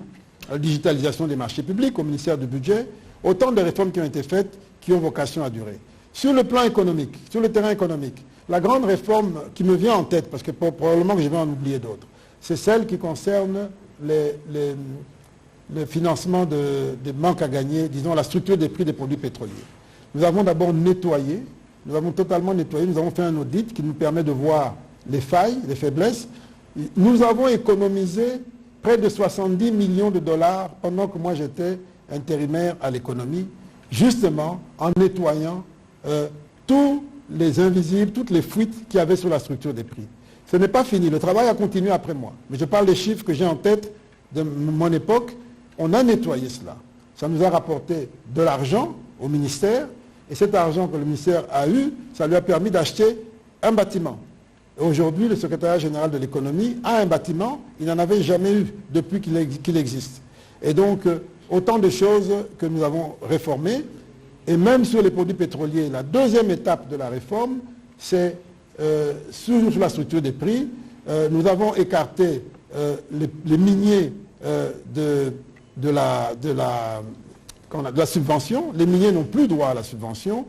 la digitalisation des marchés publics au ministère du Budget, autant de réformes qui ont été faites, qui ont vocation à durer. Sur le plan économique, sur le terrain économique, la grande réforme qui me vient en tête, parce que probablement que je vais en oublier d'autres, c'est celle qui concerne le financement des manques à gagner, disons la structure des prix des produits pétroliers. Nous avons d'abord nettoyé, nous avons totalement nettoyé, nous avons fait un audit qui nous permet de voir les failles, les faiblesses. Nous avons économisé près de 70 millions de dollars pendant que moi j'étais intérimaire à l'économie, justement en nettoyant tous les invisibles, toutes les fuites qu'il y avait sur la structure des prix. Ce n'est pas fini, le travail a continué après moi. Mais je parle des chiffres que j'ai en tête de mon époque. On a nettoyé cela. Ça nous a rapporté de l'argent au ministère, et cet argent que le ministère a eu, ça lui a permis d'acheter un bâtiment. Et aujourd'hui, le secrétariat général de l'économie a un bâtiment, il n'en avait jamais eu depuis qu'il existe. Et donc, autant de choses que nous avons réformées, et même sur les produits pétroliers, la deuxième étape de la réforme, c'est sur la structure des prix. Nous avons écarté les miniers de la subvention. Les miniers n'ont plus droit à la subvention.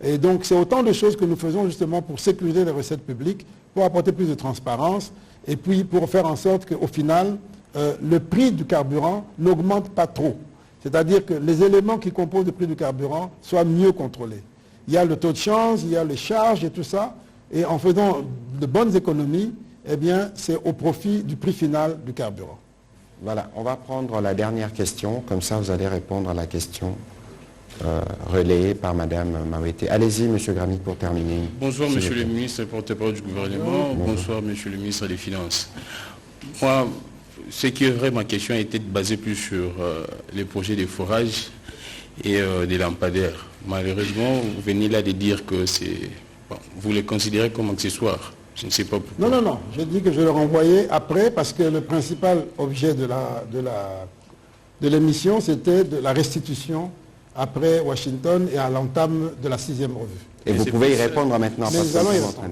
Et donc, c'est autant de choses que nous faisons justement pour sécuriser les recettes publiques, pour apporter plus de transparence, et puis pour faire en sorte qu'au final, le prix du carburant n'augmente pas trop. C'est-à-dire que les éléments qui composent le prix du carburant soient mieux contrôlés. Il y a le taux de change, il y a les charges et tout ça, et en faisant de bonnes économies, eh bien, c'est au profit du prix final du carburant. Voilà, on va prendre la dernière question, comme ça vous allez répondre à la question relayée par Mme Mawete. Allez-y, M. Gramy, pour terminer. Bonsoir, M. le ministre, porte-parole du gouvernement. Bonsoir, M. le ministre des Finances. Moi, ce qui est vrai, ma question était basée plus sur les projets de forage et des lampadaires. Malheureusement, vous venez là de dire que vous les considérez comme accessoires. Je ne sais pas pourquoi. Non, non, non. Je dis que je le renvoyais après parce que le principal objet de l'émission, c'était de la restitution après Washington et à l'entame de la 6e revue. Et vous pouvez y répondre maintenant.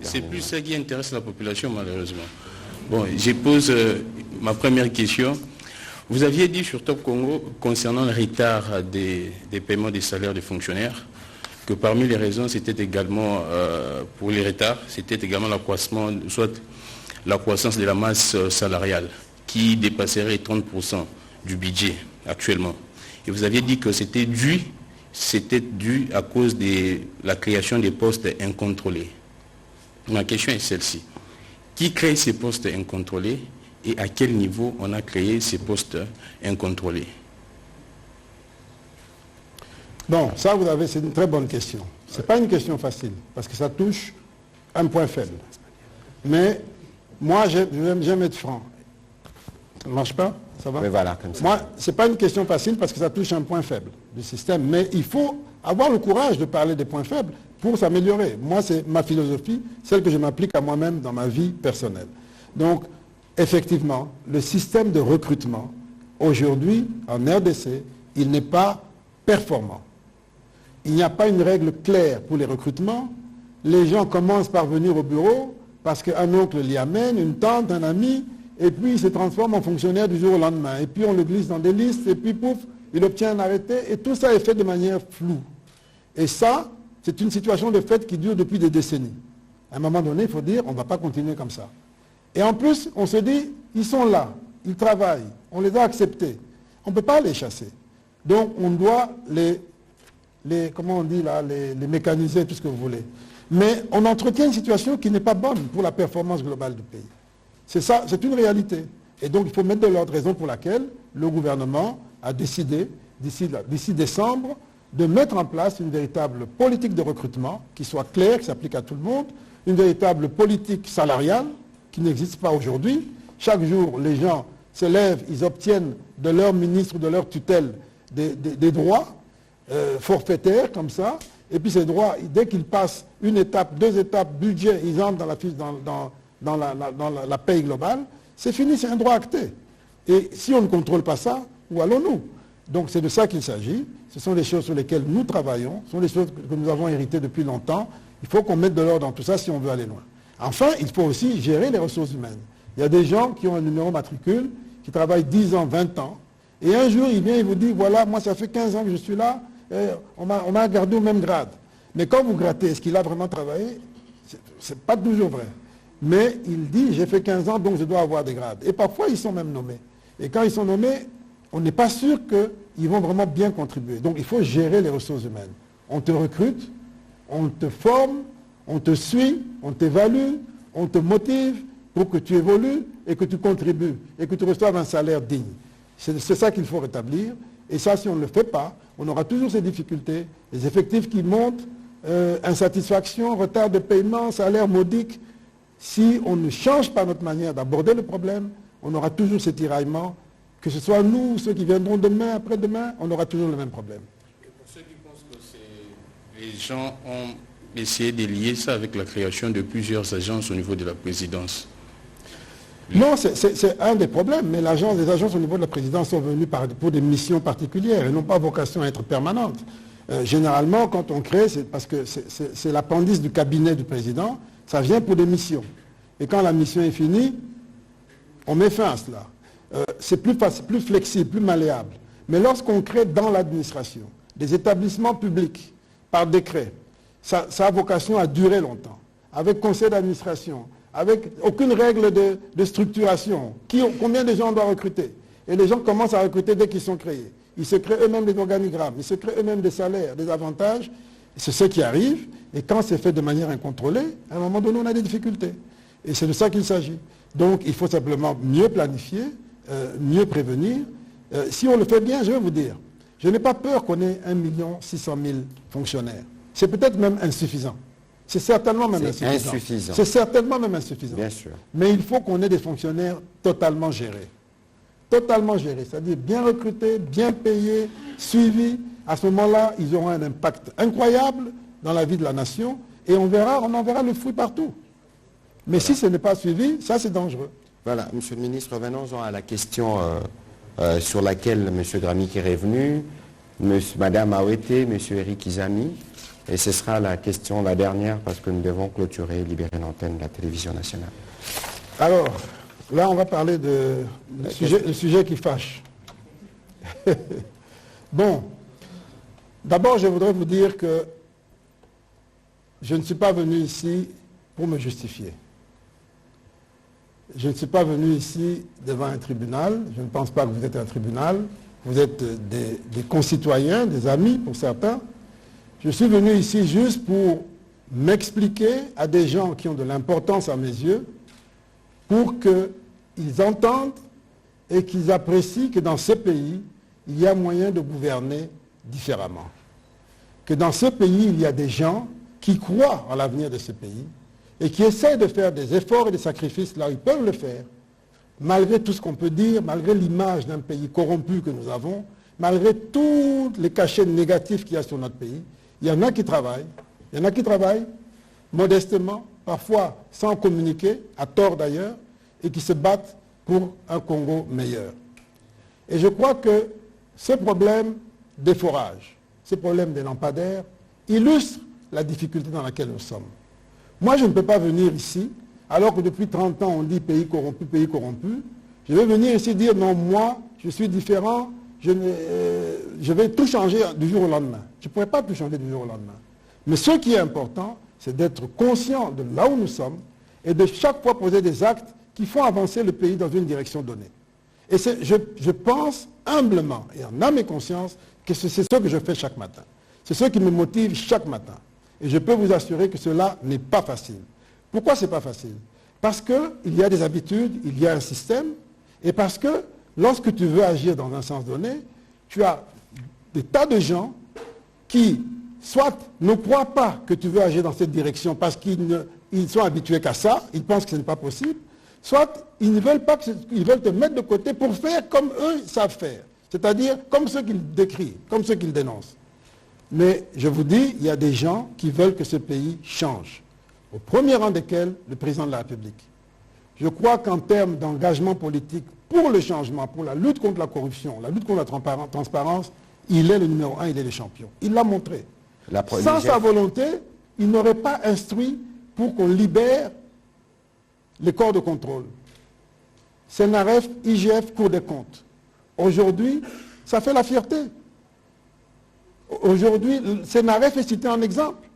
C'est plus ça qui intéresse la population, malheureusement. Bon, je pose ma première question. Vous aviez dit sur Top Congo, concernant le retard des paiements des salaires des fonctionnaires, que parmi les raisons, c'était également, pour les retards, c'était également l'accroissement, soit la croissance de la masse salariale, qui dépasserait 30% du budget actuellement. Et vous aviez dit que c'était dû à cause de la création des postes incontrôlés. Ma question est celle-ci. Qui crée ces postes incontrôlés et à quel niveau on a créé ces postes incontrôlés? Bon, ça, c'est une très bonne question. Ce n'est pas une question facile, parce que ça touche un point faible. Mais moi, j'aime être franc. Ça ne marche pas? Ça va? Mais voilà, comme ça. Moi, ce n'est pas une question facile parce que ça touche un point faible du système. Mais il faut avoir le courage de parler des points faibles pour s'améliorer. Moi, c'est ma philosophie, celle que je m'applique à moi-même dans ma vie personnelle. Donc, effectivement, le système de recrutement, aujourd'hui, en RDC, il n'est pas performant. Il n'y a pas une règle claire pour les recrutements les gens commencent par venir au bureau parce qu'un oncle l'y amène, une tante, un ami, et puis il se transforme en fonctionnaire du jour au lendemain. Et puis on le glisse dans des listes, et puis pouf, il obtient un arrêté, et tout ça est fait de manière floue. Et ça, c'est une situation de fait qui dure depuis des décennies. À un moment donné, il faut dire, on ne va pas continuer comme ça. Et en plus, on se dit, ils sont là, ils travaillent, on les a acceptés. On ne peut pas les chasser. Donc on doit comment on dit là, les mécaniser, tout ce que vous voulez. Mais on entretient une situation qui n'est pas bonne pour la performance globale du pays. C'est ça, c'est une réalité. Et donc il faut mettre de l'ordre, raison pour laquelle le gouvernement a décidé, d'ici décembre, de mettre en place une véritable politique de recrutement qui soit claire, qui s'applique à tout le monde, une véritable politique salariale qui n'existe pas aujourd'hui. Chaque jour, les gens se lèvent, ils obtiennent de leur ministre, de leur tutelle, des droits forfaitaires comme ça, et puis ces droits, dès qu'ils passent une étape, 2 étapes, budget, ils entrent dans la fiche, dans la paye globale, c'est fini, c'est un droit acté. Et si on ne contrôle pas ça, où allons-nous? Donc c'est de ça qu'il s'agit. Ce sont des choses sur lesquelles nous travaillons, ce sont des choses que nous avons héritées depuis longtemps. Il faut qu'on mette de l'ordre dans tout ça si on veut aller loin. Enfin, il faut aussi gérer les ressources humaines. Il y a des gens qui ont un numéro matricule, qui travaillent 10 ans, 20 ans, et un jour il vient et vous dit, voilà, moi ça fait 15 ans que je suis là, on m'a gardé au même grade. Mais quand vous grattez, est-ce qu'il a vraiment travaillé? C'est pas toujours vrai. Mais il dit, j'ai fait 15 ans, donc je dois avoir des grades. Et parfois, ils sont même nommés. Et quand ils sont nommés, on n'est pas sûr qu'ils vont vraiment bien contribuer. Donc il faut gérer les ressources humaines. On te recrute, on te forme, on te suit, on t'évalue, on te motive pour que tu évolues et que tu contribues et que tu reçoives un salaire digne. C'est ça qu'il faut rétablir. Et ça, si on ne le fait pas, on aura toujours ces difficultés, les effectifs qui montent, insatisfaction, retard de paiement, salaire modique. Si on ne change pas notre manière d'aborder le problème, on aura toujours ces tiraillements. Que ce soit nous ou ceux qui viendront demain, après-demain, on aura toujours le même problème. Et pour ceux qui pensent que les gens ont essayé de lier ça avec la création de plusieurs agences au niveau de la présidence. Non, c'est un des problèmes, mais les agences au niveau de la présidence sont venues pour des missions particulières et n'ont pas vocation à être permanentes. Généralement, quand on crée, c'est parce que c'est l'appendice du cabinet du président, ça vient pour des missions. Et quand la mission est finie, on met fin à cela. C'est plus flexible, plus malléable. Mais lorsqu'on crée dans l'administration des établissements publics par décret, ça a vocation à durer longtemps, avec conseil d'administration, avec aucune règle de structuration. Combien de gens on doit recruter? Et les gens commencent à recruter dès qu'ils sont créés. Ils se créent eux-mêmes des organigrammes, ils se créent eux-mêmes des salaires, des avantages. C'est ce qui arrive. Et quand c'est fait de manière incontrôlée, à un moment donné, on a des difficultés. Et c'est de ça qu'il s'agit. Donc, il faut simplement mieux planifier, mieux prévenir. Si on le fait bien, je vais vous dire, je n'ai pas peur qu'on ait 1 600 000 fonctionnaires. C'est peut-être même insuffisant. C'est certainement même insuffisant. C'est certainement même insuffisant. Bien sûr. Mais il faut qu'on ait des fonctionnaires totalement gérés. Totalement gérés, c'est-à-dire bien recrutés, bien payés, suivis. À ce moment-là, ils auront un impact incroyable dans la vie de la nation et on en verra le fruit partout. Mais si ce n'est pas suivi, ça c'est dangereux. Voilà, Monsieur le Ministre, revenons-en à la question sur laquelle M. Gramik est revenu, Mme Awete, M. Eric Izami, et ce sera la question, la dernière, parce que nous devons clôturer, libérer l'antenne de la télévision nationale. Alors, là on va parler du sujet qui fâche. Bon, d'abord je voudrais vous dire que je ne suis pas venu ici pour me justifier. Je ne suis pas venu ici devant un tribunal, je ne pense pas que vous êtes un tribunal, vous êtes des concitoyens, des amis pour certains. Je suis venu ici juste pour m'expliquer à des gens qui ont de l'importance à mes yeux, pour qu'ils entendent et qu'ils apprécient que dans ce pays, il y a moyen de gouverner différemment. Que dans ce pays, il y a des gens qui croient en l'avenir de ce pays et qui essaient de faire des efforts et des sacrifices là où ils peuvent le faire, malgré tout ce qu'on peut dire, malgré l'image d'un pays corrompu que nous avons, malgré tous les cachets négatifs qu'il y a sur notre pays. Il y en a qui travaillent, modestement, parfois sans communiquer, à tort d'ailleurs, et qui se battent pour un Congo meilleur. Et je crois que ce problème des forages, ce problème des lampadaires, illustre la difficulté dans laquelle nous sommes. Moi, je ne peux pas venir ici, alors que depuis 30 ans, on dit pays corrompu, pays corrompu. Je vais venir ici dire, non, moi, je suis différent, je vais tout changer du jour au lendemain. Je ne pourrais pas tout changer du jour au lendemain. Mais ce qui est important, c'est d'être conscient de là où nous sommes et de chaque fois poser des actes qui font avancer le pays dans une direction donnée. Et je pense humblement et en âme et conscience que c'est ce que je fais chaque matin. C'est ce qui me motive chaque matin. Et je peux vous assurer que cela n'est pas facile. Pourquoi ce n'est pas facile? Parce qu'il y a des habitudes, il y a un système, et parce que lorsque tu veux agir dans un sens donné, tu as des tas de gens qui, soit ne croient pas que tu veux agir dans cette direction parce qu'ils sont habitués qu'à ça, ils pensent que ce n'est pas possible, soit ils ne veulent pas ils veulent te mettre de côté pour faire comme eux savent faire, c'est-à-dire comme ceux qu'ils décrivent, comme ceux qu'ils dénoncent. Mais je vous dis, il y a des gens qui veulent que ce pays change, au premier rang desquels le président de la République. Je crois qu'en termes d'engagement politique pour le changement, pour la lutte contre la corruption, la lutte contre la transparence, il est le numéro 1, il est le champion. Il l'a montré. Sans sa volonté, il n'aurait pas instruit pour qu'on libère les corps de contrôle. CNRF, IGF, Cour des comptes. Aujourd'hui, ça fait la fierté. Aujourd'hui, CNRF est cité en exemple.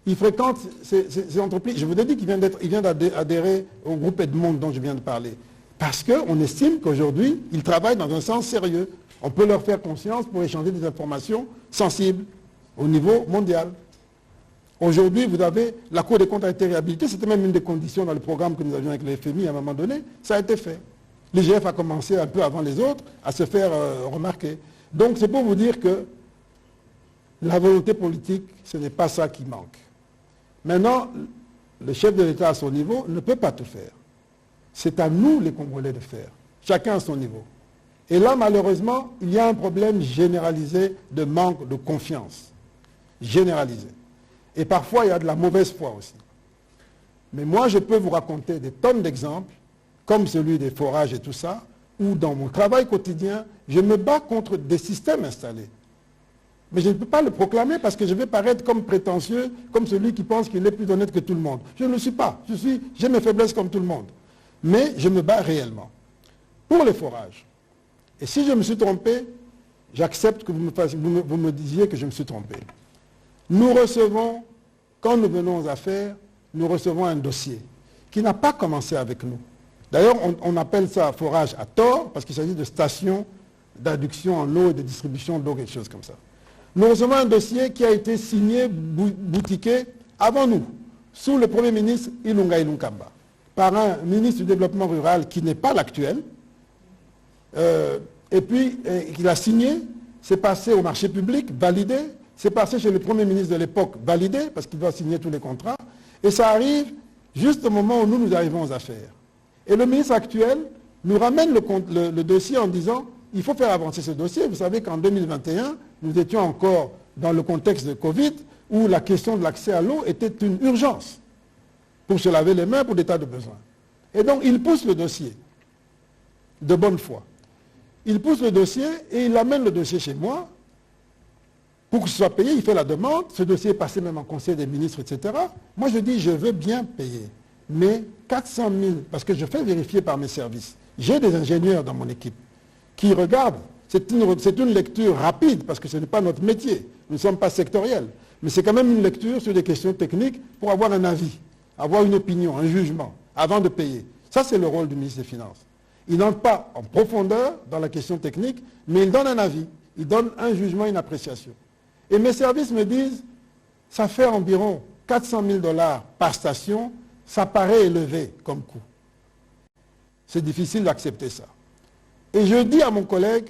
Il fréquente ces entreprises. Je vous ai dit qu'il vient d'adhérer au groupe Edmond dont je viens de parler. Parce qu'on estime qu'aujourd'hui, ils travaillent dans un sens sérieux. On peut leur faire confiance pour échanger des informations sensibles au niveau mondial. Aujourd'hui, vous avez, la Cour des comptes a été réhabilitée, c'était même une des conditions dans le programme que nous avions avec le FMI à un moment donné, ça a été fait. L'IGF a commencé un peu avant les autres à se faire remarquer. Donc c'est pour vous dire que la volonté politique, ce n'est pas ça qui manque. Maintenant, le chef de l'État à son niveau ne peut pas tout faire. C'est à nous les Congolais de faire, chacun à son niveau. Et là, malheureusement, il y a un problème généralisé de manque de confiance. Généralisé. Et parfois, il y a de la mauvaise foi aussi. Mais moi, je peux vous raconter des tonnes d'exemples, comme celui des forages et tout ça, où dans mon travail quotidien, je me bats contre des systèmes installés. Mais je ne peux pas le proclamer parce que je vais paraître comme prétentieux, comme celui qui pense qu'il est plus honnête que tout le monde. Je ne le suis pas. J'ai mes faiblesses comme tout le monde. Mais je me bats réellement. Pour les forages. Et si je me suis trompé, j'accepte que vous me disiez que je me suis trompé. Nous recevons, quand nous venons aux affaires, nous recevons un dossier qui n'a pas commencé avec nous. D'ailleurs, on appelle ça forage à tort, parce qu'il s'agit de stations d'adduction en eau et de distribution d'eau, quelque chose comme ça. Nous recevons un dossier qui a été signé, boutiqué, avant nous, sous le Premier ministre Ilunga Ilunkamba, par un ministre du Développement rural qui n'est pas l'actuel, et puis il a signé, c'est passé au marché public, validé, c'est passé chez le Premier ministre de l'époque, validé, parce qu'il doit signer tous les contrats, et ça arrive juste au moment où nous arrivons aux affaires. Et le ministre actuel nous ramène le dossier en disant, il faut faire avancer ce dossier. Vous savez qu'en 2021, nous étions encore dans le contexte de Covid, où la question de l'accès à l'eau était une urgence, pour se laver les mains, pour des tas de besoins. Et donc, il pousse le dossier, de bonne foi. Il pousse le dossier et il amène le dossier chez moi, pour que ce soit payé, il fait la demande, ce dossier est passé même en conseil des ministres, etc. Moi, je dis, je veux bien payer, mais 400 000, parce que je fais vérifier par mes services. J'ai des ingénieurs dans mon équipe qui regardent. C'est une lecture rapide, parce que ce n'est pas notre métier. Nous ne sommes pas sectoriels. Mais c'est quand même une lecture sur des questions techniques pour avoir un avis, avoir une opinion, un jugement, avant de payer. Ça, c'est le rôle du ministre des Finances. Il n'entre pas en profondeur dans la question technique, mais il donne un avis, il donne un jugement, une appréciation. Et mes services me disent, ça fait environ 400 000 $ par station, ça paraît élevé comme coût. C'est difficile d'accepter ça. Et je dis à mon collègue,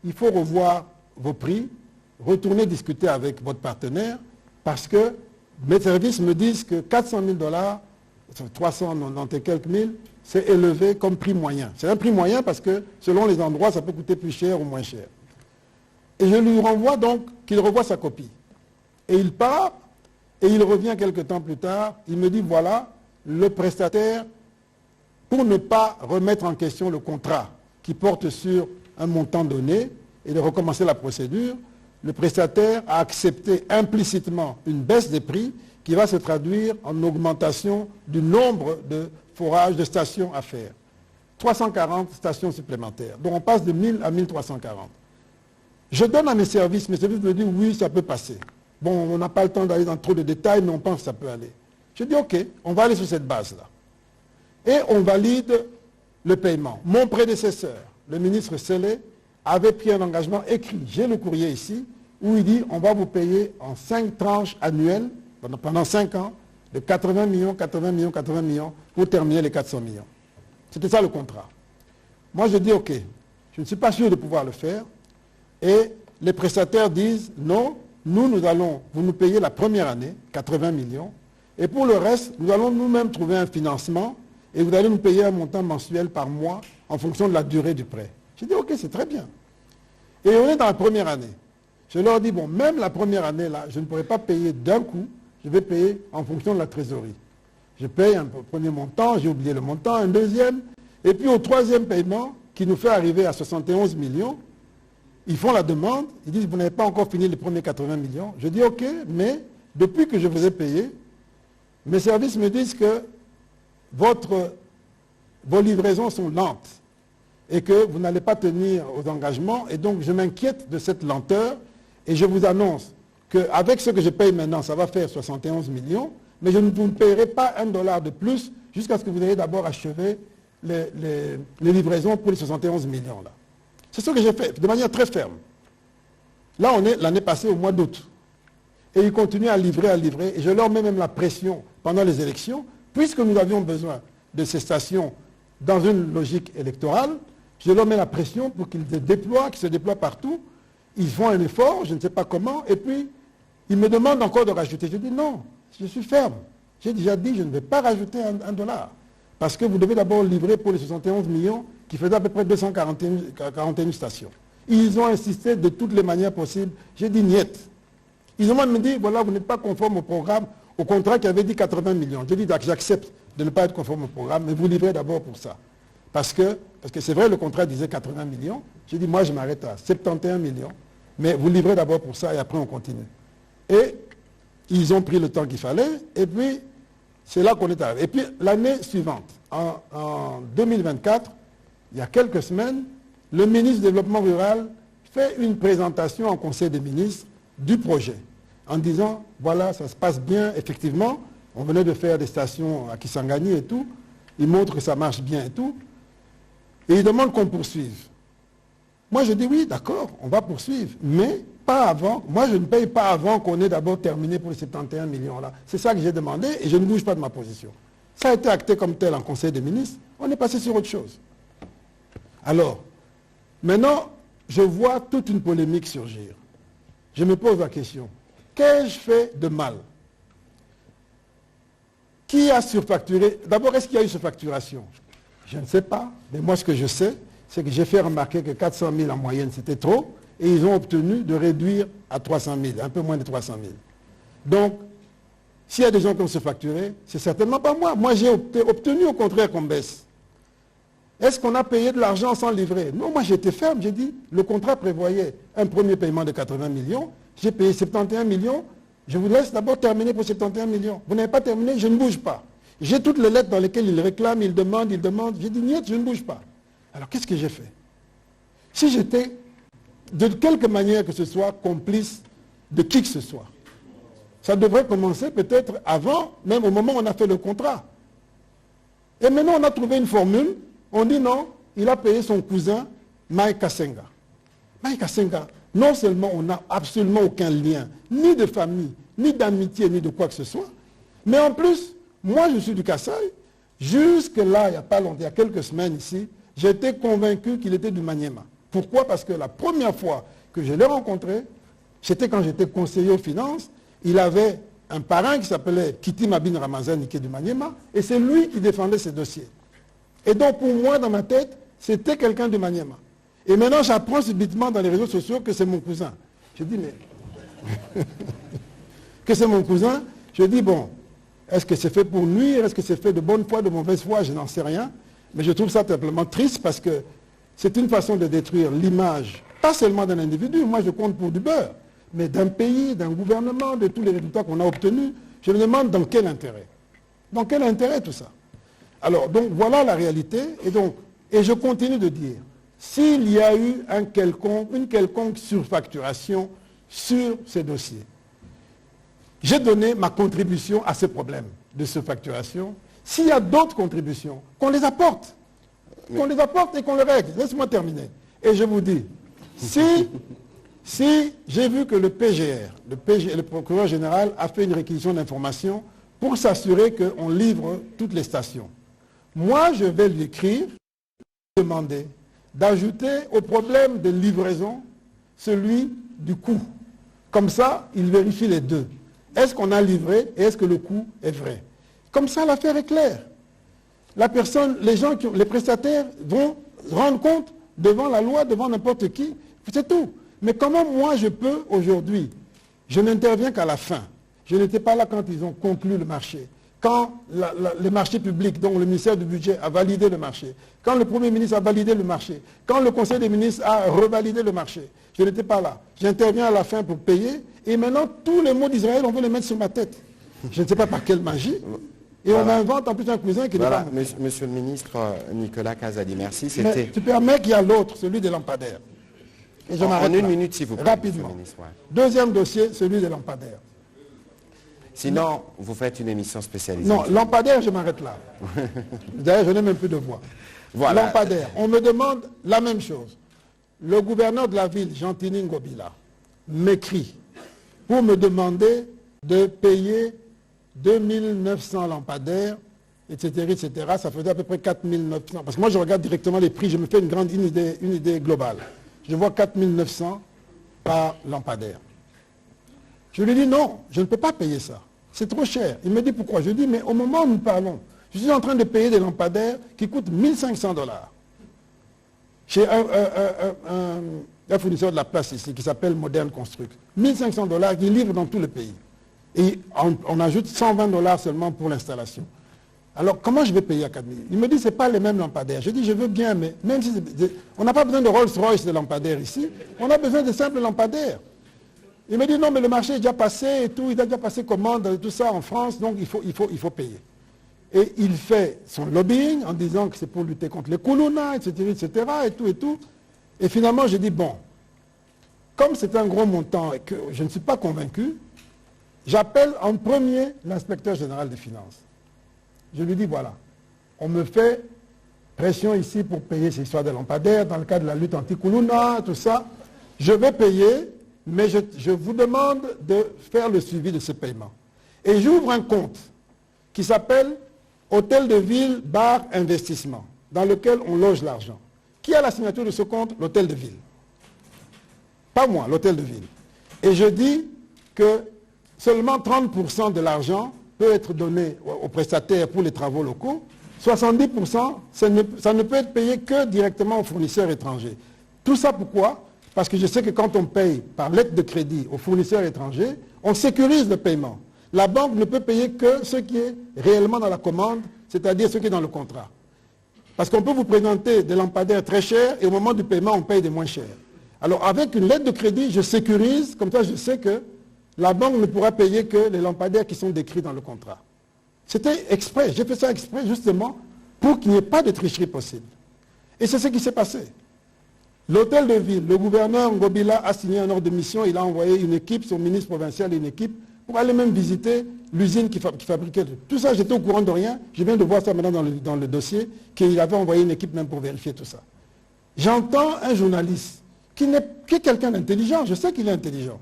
il faut revoir vos prix, retourner discuter avec votre partenaire, parce que mes services me disent que 400 000 $, 390 et quelques mille, c'est élevé comme prix moyen. C'est un prix moyen parce que selon les endroits, ça peut coûter plus cher ou moins cher. Et je lui renvoie donc qu'il revoie sa copie. Et il part, et il revient quelques temps plus tard, il me dit, voilà, le prestataire, pour ne pas remettre en question le contrat qui porte sur un montant donné et de recommencer la procédure, le prestataire a accepté implicitement une baisse des prix qui va se traduire en augmentation du nombre de forages, de stations à faire. 340 stations supplémentaires. Donc on passe de 1000 à 1340. Je donne à mes services me disent oui, ça peut passer. Bon, on n'a pas le temps d'aller dans trop de détails, mais on pense que ça peut aller. Je dis ok, on va aller sur cette base-là. Et on valide le paiement. Mon prédécesseur, le ministre Sélé, avait pris un engagement écrit. J'ai le courrier ici, où il dit on va vous payer en 5 tranches annuelles, pendant 5 ans, de 80 millions, 80 millions, 80 millions, pour terminer les 400 millions. C'était ça le contrat. Moi je dis ok, je ne suis pas sûr de pouvoir le faire. Et les prestataires disent non, nous allons, vous nous payez la première année, 80 millions, et pour le reste, nous allons nous-mêmes trouver un financement, et vous allez nous payer un montant mensuel par mois en fonction de la durée du prêt. J'ai dit ok, c'est très bien. Et on est dans la première année. Je leur dis bon, même la première année là, je ne pourrai pas payer d'un coup, je vais payer en fonction de la trésorerie. Je paye un premier montant, j'ai oublié le montant, un deuxième, et puis au troisième paiement, qui nous fait arriver à 71 millions, ils font la demande, ils disent vous n'avez pas encore fini les premiers 80 millions. Je dis ok, mais depuis que je vous ai payé, mes services me disent que vos livraisons sont lentes et que vous n'allez pas tenir aux engagements, et donc je m'inquiète de cette lenteur, et je vous annonce qu'avec ce que je paye maintenant, ça va faire 71 millions, mais je ne vous paierai pas $1 de plus jusqu'à ce que vous ayez d'abord achevé les livraisons pour les 71 millions là. C'est ce que j'ai fait, de manière très ferme. Là, on est l'année passée au mois d'août. Et ils continuent à livrer, et je leur mets même la pression pendant les élections, puisque nous avions besoin de ces stations dans une logique électorale, je leur mets la pression pour qu'ils se déploient partout. Ils font un effort, je ne sais pas comment, et puis ils me demandent encore de rajouter. Je dis non, je suis ferme. J'ai déjà dit, je ne vais pas rajouter $1. Parce que vous devez d'abord livrer pour les 71 millions qui faisaient à peu près 241 stations. Ils ont insisté de toutes les manières possibles. J'ai dit niet. Ils ont même dit, voilà, vous n'êtes pas conforme au programme, au contrat qui avait dit 80 millions. J'ai dit, j'accepte de ne pas être conforme au programme, mais vous livrez d'abord pour ça. Parce que c'est vrai, le contrat disait 80 millions. J'ai dit, moi je m'arrête à 71 millions, mais vous livrez d'abord pour ça et après on continue. Et ils ont pris le temps qu'il fallait, et puis c'est là qu'on est arrivé. Et puis l'année suivante, en 2024, il y a quelques semaines, le ministre du Développement rural fait une présentation en Conseil des ministres du projet, en disant, voilà, ça se passe bien, effectivement, on venait de faire des stations à Kisangani et tout, il montre que ça marche bien et tout, et il demande qu'on poursuive. Moi je dis oui, d'accord, on va poursuivre, mais pas avant, moi je ne paye pas avant qu'on ait d'abord terminé pour les 71 millions là. C'est ça que j'ai demandé et je ne bouge pas de ma position. Ça a été acté comme tel en Conseil des ministres, on est passé sur autre chose. Alors, maintenant, je vois toute une polémique surgir. Je me pose la question, qu'ai-je fait de mal? Qui a surfacturé? D'abord, est-ce qu'il y a eu surfacturation? Je ne sais pas, mais moi ce que je sais, c'est que j'ai fait remarquer que 400 000 en moyenne c'était trop, et ils ont obtenu de réduire à 300 000, un peu moins de 300 000. Donc, s'il y a des gens qui ont surfacturé, c'est certainement pas moi. Moi j'ai obtenu au contraire qu'on baisse. Est-ce qu'on a payé de l'argent sans livrer? Non, moi j'étais ferme, j'ai dit, le contrat prévoyait un premier paiement de 80 millions, j'ai payé 71 millions, je vous laisse d'abord terminer pour 71 millions. Vous n'avez pas terminé, je ne bouge pas. J'ai toutes les lettres dans lesquelles ils réclament, ils demandent. J'ai dit, niet, je ne bouge pas. Alors qu'est-ce que j'ai fait? Si j'étais, de quelque manière que ce soit, complice de qui que ce soit, ça devrait commencer peut-être avant, même au moment où on a fait le contrat. Et maintenant on a trouvé une formule, on dit non, il a payé son cousin Mike Kasenga. Mike Kasenga, non seulement on n'a absolument aucun lien, ni de famille, ni d'amitié, ni de quoi que ce soit, mais en plus, moi je suis du Kasaï, jusque-là, il n'y a pas longtemps, il y a quelques semaines ici, j'étais convaincu qu'il était du Maniema. Pourquoi? Parce que la première fois que je l'ai rencontré, c'était quand j'étais conseiller aux finances, il avait un parrain qui s'appelait Kiti Mabin Ramazani qui est du Maniema, et c'est lui qui défendait ses dossiers. Et donc pour moi, dans ma tête, c'était quelqu'un du Maniema. Et maintenant, j'apprends subitement dans les réseaux sociaux que c'est mon cousin. Je dis, mais... que c'est mon cousin. Je dis, bon, est-ce que c'est fait pour nuire? Est-ce que c'est fait de bonne foi, de mauvaise foi? Je n'en sais rien. Mais je trouve ça simplement triste parce que c'est une façon de détruire l'image, pas seulement d'un individu, moi je compte pour du beurre, mais d'un pays, d'un gouvernement, de tous les résultats qu'on a obtenus. Je me demande dans quel intérêt. Dans quel intérêt tout ça? Alors, donc, voilà la réalité. Et je continue de dire, s'il y a eu une quelconque surfacturation sur ces dossiers, j'ai donné ma contribution à ce problème de surfacturation. S'il y a d'autres contributions, qu'on les apporte. Qu'on les apporte et qu'on les règle. Laisse-moi terminer. Et je vous dis, si j'ai vu que le PGR, le procureur général, a fait une réquisition d'informations pour s'assurer qu'on livre toutes les stations, moi, je vais lui écrire, demander d'ajouter au problème de livraison celui du coût. Comme ça, il vérifie les deux. Est-ce qu'on a livré et est-ce que le coût est vrai? Comme ça, l'affaire est claire. Les prestataires vont rendre compte devant la loi, devant n'importe qui. C'est tout. Mais comment moi je peux aujourd'hui, je n'interviens qu'à la fin. Je n'étais pas là quand ils ont conclu le marché. Quand les marchés publics, dont le ministère du Budget a validé le marché, quand le Premier ministre a validé le marché, quand le Conseil des ministres a revalidé le marché, je n'étais pas là. J'interviens à la fin pour payer, et maintenant tous les mots d'Israël, on veut les mettre sur ma tête. Je ne sais pas par quelle magie. Et on invente en plus un cousin qui n'est pas... Monsieur le ministre Nicolas Kazadi, merci. Mais tu permets qu'il y a l'autre, celui des lampadaires. Et je m'arrête en une minute, s'il vous plaît. Rapidement. Deuxième dossier, celui des lampadaires. Sinon, vous faites une émission spécialisée. Non, lampadaire, je m'arrête là. D'ailleurs, je n'ai même plus de voix. Voilà. Lampadaire. On me demande la même chose. Le gouverneur de la ville, Gentini Ngobila, m'écrit pour me demander de payer 2900 lampadaires, etc., etc. Ça faisait à peu près 4900. Parce que moi, je regarde directement les prix, je me fais une idée globale. Je vois 4900 par lampadaire. Je lui dis non, je ne peux pas payer ça. C'est trop cher. Il me dit pourquoi? Je dis mais au moment où nous parlons, je suis en train de payer des lampadaires qui coûtent 1500 $. Chez un fournisseur de la place ici qui s'appelle Modern Construct. 1500 $, qui livre dans tout le pays. Et on ajoute 120 $ seulement pour l'installation. Alors comment je vais payer à 4000? Il me dit c'est pas les mêmes lampadaires. Je dis je veux bien, mais même si on n'a pas besoin de Rolls-Royce de lampadaires ici, on a besoin de simples lampadaires. Il me dit non mais le marché est déjà passé et tout, il a déjà passé commande, tout ça en France, donc il faut payer. Et il fait son lobbying en disant que c'est pour lutter contre les koulouna, etc., et tout. Et finalement je dis bon, comme c'est un gros montant et que je ne suis pas convaincu, j'appelle en premier l'inspecteur général des finances. Je lui dis voilà, on me fait pression ici pour payer ces histoires de lampadaires dans le cadre de la lutte anti-koulouna, tout ça. Je vais payer, mais je vous demande de faire le suivi de ce paiement. Et j'ouvre un compte qui s'appelle Hôtel de Ville Bar Investissement, dans lequel on loge l'argent. Qui a la signature de ce compte? L'Hôtel de Ville. Pas moi, l'Hôtel de Ville. Et je dis que seulement 30% de l'argent peut être donné aux prestataires pour les travaux locaux. 70%, ça ne peut être payé que directement aux fournisseurs étrangers. Tout ça pourquoi? Parce que je sais que quand on paye par lettre de crédit aux fournisseurs étrangers, on sécurise le paiement. La banque ne peut payer que ce qui est réellement dans la commande, c'est-à-dire ce qui est dans le contrat. Parce qu'on peut vous présenter des lampadaires très chers et au moment du paiement, on paye des moins chers. Alors avec une lettre de crédit, je sécurise, comme ça je sais que la banque ne pourra payer que les lampadaires qui sont décrits dans le contrat. C'était exprès, j'ai fait ça exprès justement pour qu'il n'y ait pas de tricherie possible. Et c'est ce qui s'est passé. L'hôtel de ville, le gouverneur Ngobila a signé un ordre de mission, il a envoyé une équipe, son ministre provincial et une équipe, pour aller même visiter l'usine qui fabriquait. Tout ça, j'étais au courant de rien, je viens de voir ça maintenant dans le dossier, qu'il avait envoyé une équipe même pour vérifier tout ça. J'entends un journaliste qui est quelqu'un d'intelligent, je sais qu'il est intelligent,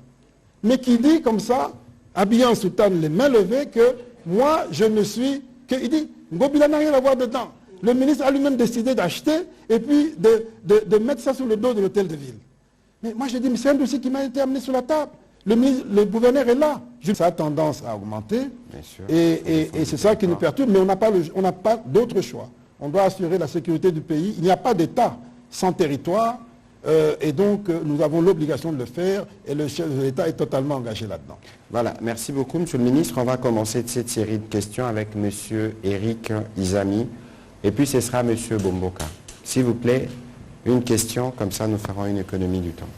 mais qui dit comme ça, habillé en soutane, les mains levées, que moi, je ne suis... il dit, Ngobila n'a rien à voir dedans. Le ministre a lui-même décidé d'acheter et puis de mettre ça sur le dos de l'hôtel de ville. Mais moi, je dis, mais c'est un dossier qui m'a été amené sur la table. Le gouverneur est là. Ça a tendance à augmenter. Bien sûr. Et c'est ça qui nous perturbe, mais on n'a pas d'autre choix. On doit assurer la sécurité du pays. Il n'y a pas d'État sans territoire. Et donc, nous avons l'obligation de le faire et le chef de l'État est totalement engagé là-dedans. Voilà, merci beaucoup, Monsieur le Ministre. On va commencer cette série de questions avec M. Eric Izami et puis ce sera M. Bomboka. S'il vous plaît, une question, comme ça nous ferons une économie du temps.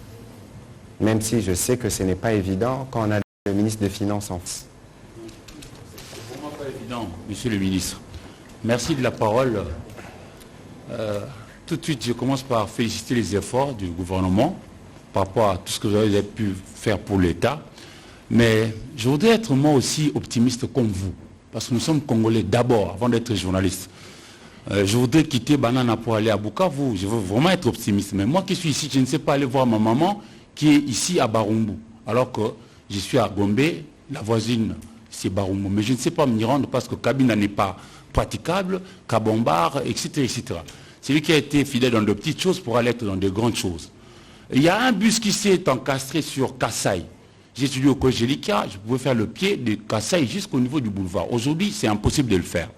Même si je sais que ce n'est pas évident quand on a le ministre des Finances en face. pas évident, Monsieur le ministre. Merci de la parole. Tout de suite, je commence par féliciter les efforts du gouvernement par rapport à tout ce que vous avez pu faire pour l'État. Mais je voudrais être moi aussi optimiste comme vous, parce que nous sommes Congolais d'abord, avant d'être journalistes. Je voudrais quitter Banana pour aller à Bukavu. Je veux vraiment être optimiste. Mais moi qui suis ici, je ne sais pas aller voir ma maman qui est ici à Barumbu. Alors que je suis à Gombe, la voisine, c'est Barumbu. Mais je ne sais pas m'y rendre parce que Kabina n'est pas praticable, Kabombar, etc., etc. C'est lui qui a été fidèle dans de petites choses pour aller être dans de grandes choses. Il y a un bus qui s'est encastré sur Kassai. J'ai étudié au collège Lika, je pouvais faire le pied de Kassai jusqu'au niveau du boulevard. Aujourd'hui, c'est impossible de le faire.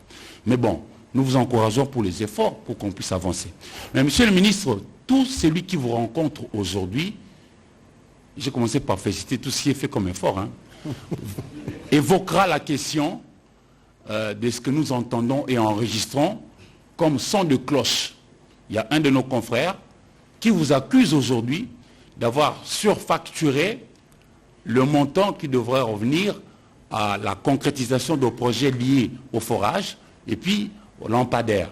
Mais bon, nous vous encourageons pour les efforts pour qu'on puisse avancer. Mais monsieur le ministre, tout celui qui vous rencontre aujourd'hui, j'ai commencé par féliciter tout ce qui est fait comme effort, évoquera la question de ce que nous entendons et enregistrons comme son de cloche. Il y a un de nos confrères qui vous accuse aujourd'hui d'avoir surfacturé le montant qui devrait revenir à la concrétisation de projets liés au forage et puis au lampadaire.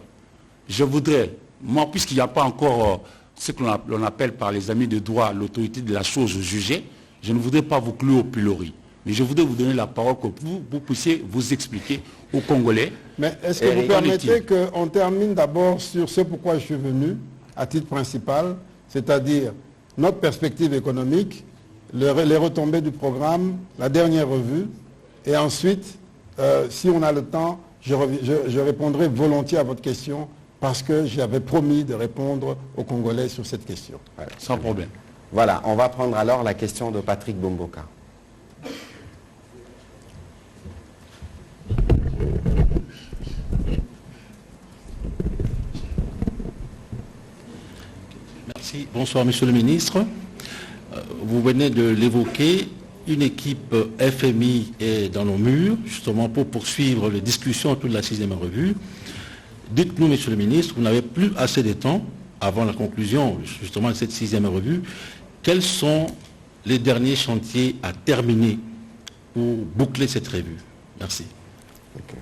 Je voudrais, moi, puisqu'il n'y a pas encore ce que l'on appelle par les amis de droit l'autorité de la chose jugée, je ne voudrais pas vous clouer au pilori. Mais je voudrais vous donner la parole que vous puissiez vous expliquer aux Congolais. Mais est-ce que vous permettez qu'on termine d'abord sur ce pourquoi je suis venu, à titre principal, c'est-à-dire notre perspective économique, les retombées du programme, la dernière revue, et ensuite, si on a le temps, je répondrai volontiers à votre question parce que j'avais promis de répondre aux Congolais sur cette question. Voilà. Sans problème. Voilà, on va prendre alors la question de Patrick Bomboka. Merci. Bonsoir, Monsieur le Ministre. Vous venez de l'évoquer, une équipe FMI est dans nos murs, justement pour poursuivre les discussions autour de la 6e revue. Dites-nous, Monsieur le Ministre, vous n'avez plus assez de temps avant la conclusion justement de cette 6e revue. Quels sont les derniers chantiers à terminer pour boucler cette revue? Merci. Okay.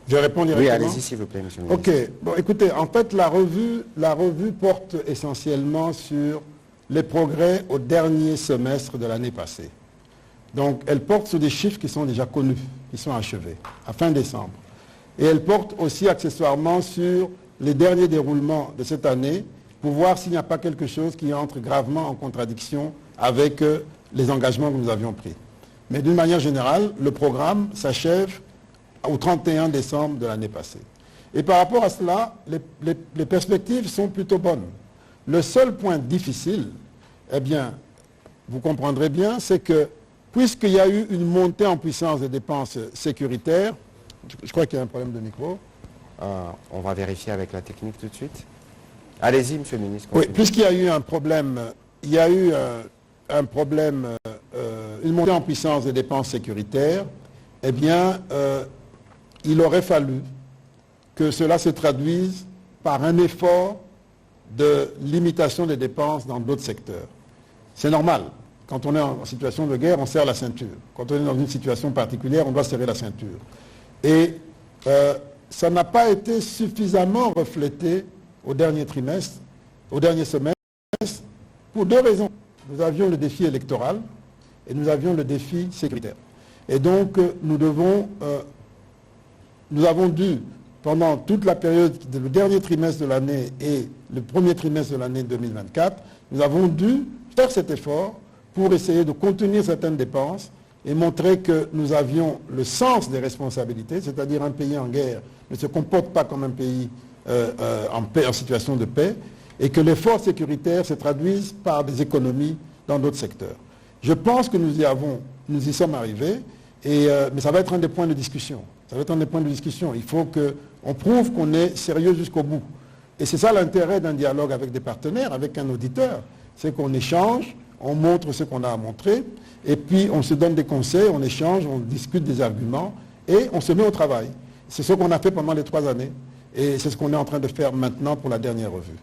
Je réponds directement. Oui, allez-y s'il vous plaît, monsieur le ministre. Ok, bon écoutez, en fait la revue porte essentiellement sur les progrès au dernier semestre de l'année passée. Donc elle porte sur des chiffres qui sont déjà connus, qui sont achevés, à fin décembre. Et elle porte aussi accessoirement sur les derniers déroulements de cette année pour voir s'il n'y a pas quelque chose qui entre gravement en contradiction avec les engagements que nous avions pris. Mais d'une manière générale, le programme s'achève au 31 décembre de l'année passée. Et par rapport à cela, les perspectives sont plutôt bonnes. Le seul point difficile, eh bien, vous comprendrez bien, c'est que puisqu'il y a eu une montée en puissance des dépenses sécuritaires, je crois qu'il y a un problème de micro. On va vérifier avec la technique tout de suite. Allez-y, monsieur le ministre. Oui, puisqu'il y a eu un problème, il y a eu une montée en puissance des dépenses sécuritaires, eh bien, il aurait fallu que cela se traduise par un effort de limitation des dépenses dans d'autres secteurs. C'est normal. Quand on est en situation de guerre, on serre la ceinture. Quand on est dans une situation particulière, on doit serrer la ceinture. Et ça n'a pas été suffisamment reflété au dernier trimestre, au dernier semestre, pour deux raisons. Nous avions le défi électoral et nous avions le défi sécuritaire. Et donc, nous avons dû, pendant toute la période, le dernier trimestre de l'année et le premier trimestre de l'année 2024, nous avons dû faire cet effort pour essayer de contenir certaines dépenses et montrer que nous avions le sens des responsabilités, c'est-à-dire un pays en guerre ne se comporte pas comme un pays en situation de paix, et que l'effort sécuritaire se traduise par des économies dans d'autres secteurs. Je pense que nous y sommes arrivés, mais ça va être un des points de discussion. Ça va être un des points de discussion. Il faut qu'on prouve qu'on est sérieux jusqu'au bout. Et c'est ça l'intérêt d'un dialogue avec des partenaires, avec un auditeur. C'est qu'on échange, on montre ce qu'on a à montrer, et puis on se donne des conseils, on échange, on discute des arguments, et on se met au travail. C'est ce qu'on a fait pendant les 3 années, et c'est ce qu'on est en train de faire maintenant pour la dernière revue.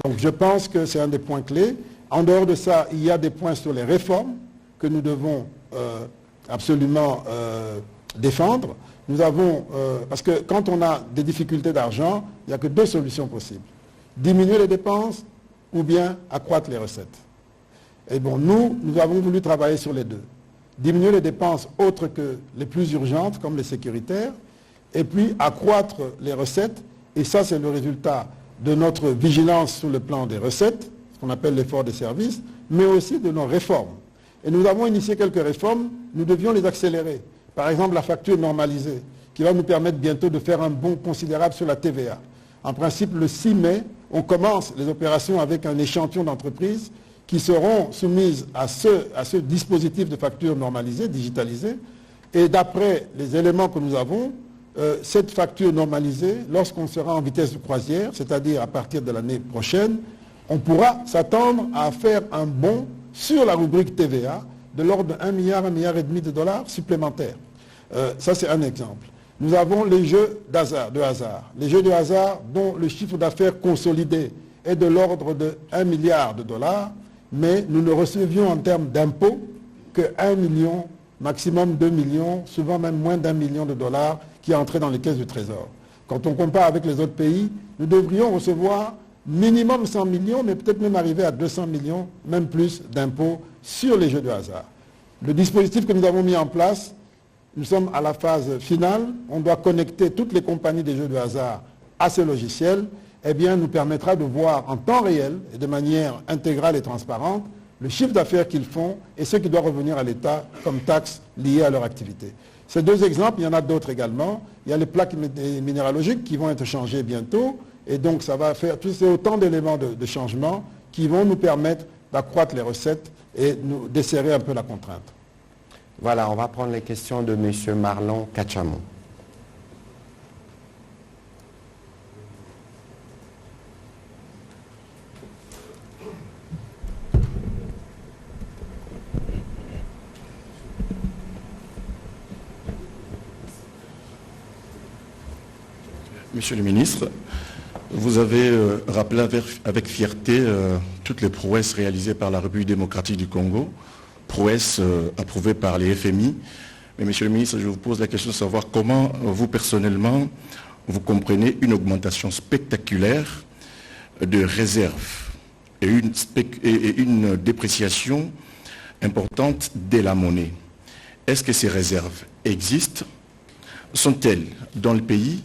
Donc je pense que c'est un des points clés. En dehors de ça, il y a des points sur les réformes que nous devons absolument défendre. Nous avons, parce que quand on a des difficultés d'argent, il n'y a que deux solutions possibles. Diminuer les dépenses ou bien accroître les recettes. Et bon, nous avons voulu travailler sur les deux. Diminuer les dépenses autres que les plus urgentes, comme les sécuritaires, et puis accroître les recettes. Et ça, c'est le résultat de notre vigilance sur le plan des recettes, ce qu'on appelle l'effort des services, mais aussi de nos réformes. Et nous avons initié quelques réformes, nous devions les accélérer. Par exemple, la facture normalisée, qui va nous permettre bientôt de faire un bond considérable sur la TVA. En principe, le 6 mai, on commence les opérations avec un échantillon d'entreprises qui seront soumises à ce dispositif de facture normalisée, digitalisée. Et d'après les éléments que nous avons, cette facture normalisée, lorsqu'on sera en vitesse de croisière, c'est-à-dire à partir de l'année prochaine, on pourra s'attendre à faire un bond sur la rubrique TVA de l'ordre de 1 milliard, 1,5 milliard de dollars supplémentaires. Ça, c'est un exemple. Nous avons les jeux de hasard. Les jeux de hasard dont le chiffre d'affaires consolidé est de l'ordre de 1 milliard de dollars, mais nous ne recevions en termes d'impôts que 1 million, maximum 2 millions, souvent même moins d'1 million de dollars qui entraient dans les caisses du Trésor. Quand on compare avec les autres pays, nous devrions recevoir minimum 100 millions, mais peut-être même arriver à 200 millions, même plus d'impôts sur les jeux de hasard. Le dispositif que nous avons mis en place, nous sommes à la phase finale, on doit connecter toutes les compagnies des jeux de hasard à ce logiciel, eh bien, nous permettra de voir en temps réel et de manière intégrale et transparente le chiffre d'affaires qu'ils font et ce qui doit revenir à l'État comme taxes liées à leur activité. Ces deux exemples, il y en a d'autres également. Il y a les plaques minéralogiques qui vont être changées bientôt et donc ça va faire tous ces autant d'éléments de changement qui vont nous permettre d'accroître les recettes et nous desserrer un peu la contrainte. Voilà, on va prendre les questions de M. Marlon Kachamou. Monsieur le ministre, vous avez rappelé avec fierté toutes les prouesses réalisées par la République démocratique du Congo, prouesses approuvées par les FMI. Mais monsieur le ministre, je vous pose la question de savoir comment vous personnellement, vous comprenez une augmentation spectaculaire de réserves et une dépréciation importante de la monnaie. Est-ce que ces réserves existent? Sont-elles dans le pays?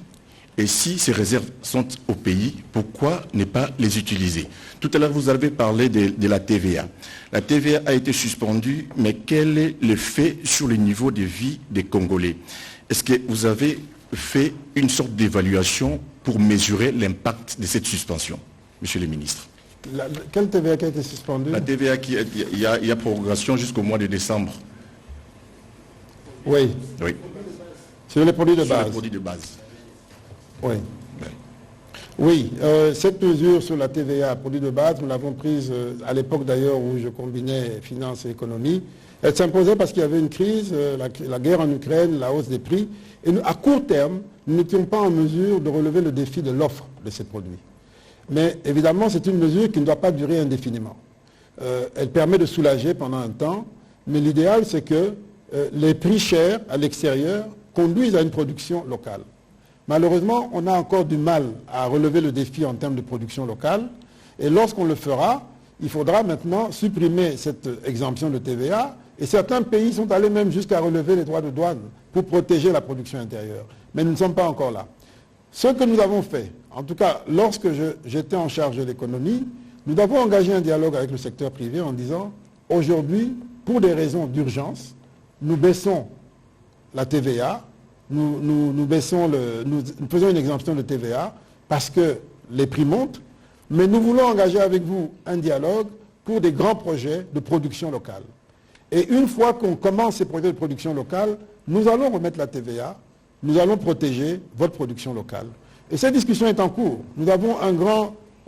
Et si ces réserves sont au pays, pourquoi ne pas les utiliser? Tout à l'heure, vous avez parlé de la TVA. La TVA a été suspendue, mais quel est l'effet sur le niveau de vie des Congolais? Est-ce que vous avez fait une sorte d'évaluation pour mesurer l'impact de cette suspension, monsieur le ministre? Quelle TVA qui a été suspendue? La TVA, il y a prorogation jusqu'au mois de décembre. Oui. Oui. Sur les produits de base. Sur les produits de base. Oui. Oui, cette mesure sur la TVA, produit de base, nous l'avons prise à l'époque d'ailleurs où je combinais finance et économie. Elle s'imposait parce qu'il y avait une crise, la guerre en Ukraine, la hausse des prix. Et nous, à court terme, nous n'étions pas en mesure de relever le défi de l'offre de ces produits. Mais évidemment, c'est une mesure qui ne doit pas durer indéfiniment. Elle permet de soulager pendant un temps, mais l'idéal, c'est que les prix chers à l'extérieur conduisent à une production locale. Malheureusement, on a encore du mal à relever le défi en termes de production locale. Et lorsqu'on le fera, il faudra maintenant supprimer cette exemption de TVA. Et certains pays sont allés même jusqu'à relever les droits de douane pour protéger la production intérieure. Mais nous ne sommes pas encore là. Ce que nous avons fait, en tout cas lorsque j'étais en charge de l'économie, nous avons engagé un dialogue avec le secteur privé en disant aujourd'hui, pour des raisons d'urgence, nous baissons la TVA. Nous faisons une exemption de TVA parce que les prix montent, mais nous voulons engager avec vous un dialogue pour des grands projets de production locale. Et une fois qu'on commence ces projets de production locale, nous allons remettre la TVA, nous allons protéger votre production locale. Et cette discussion est en cours. Nous avons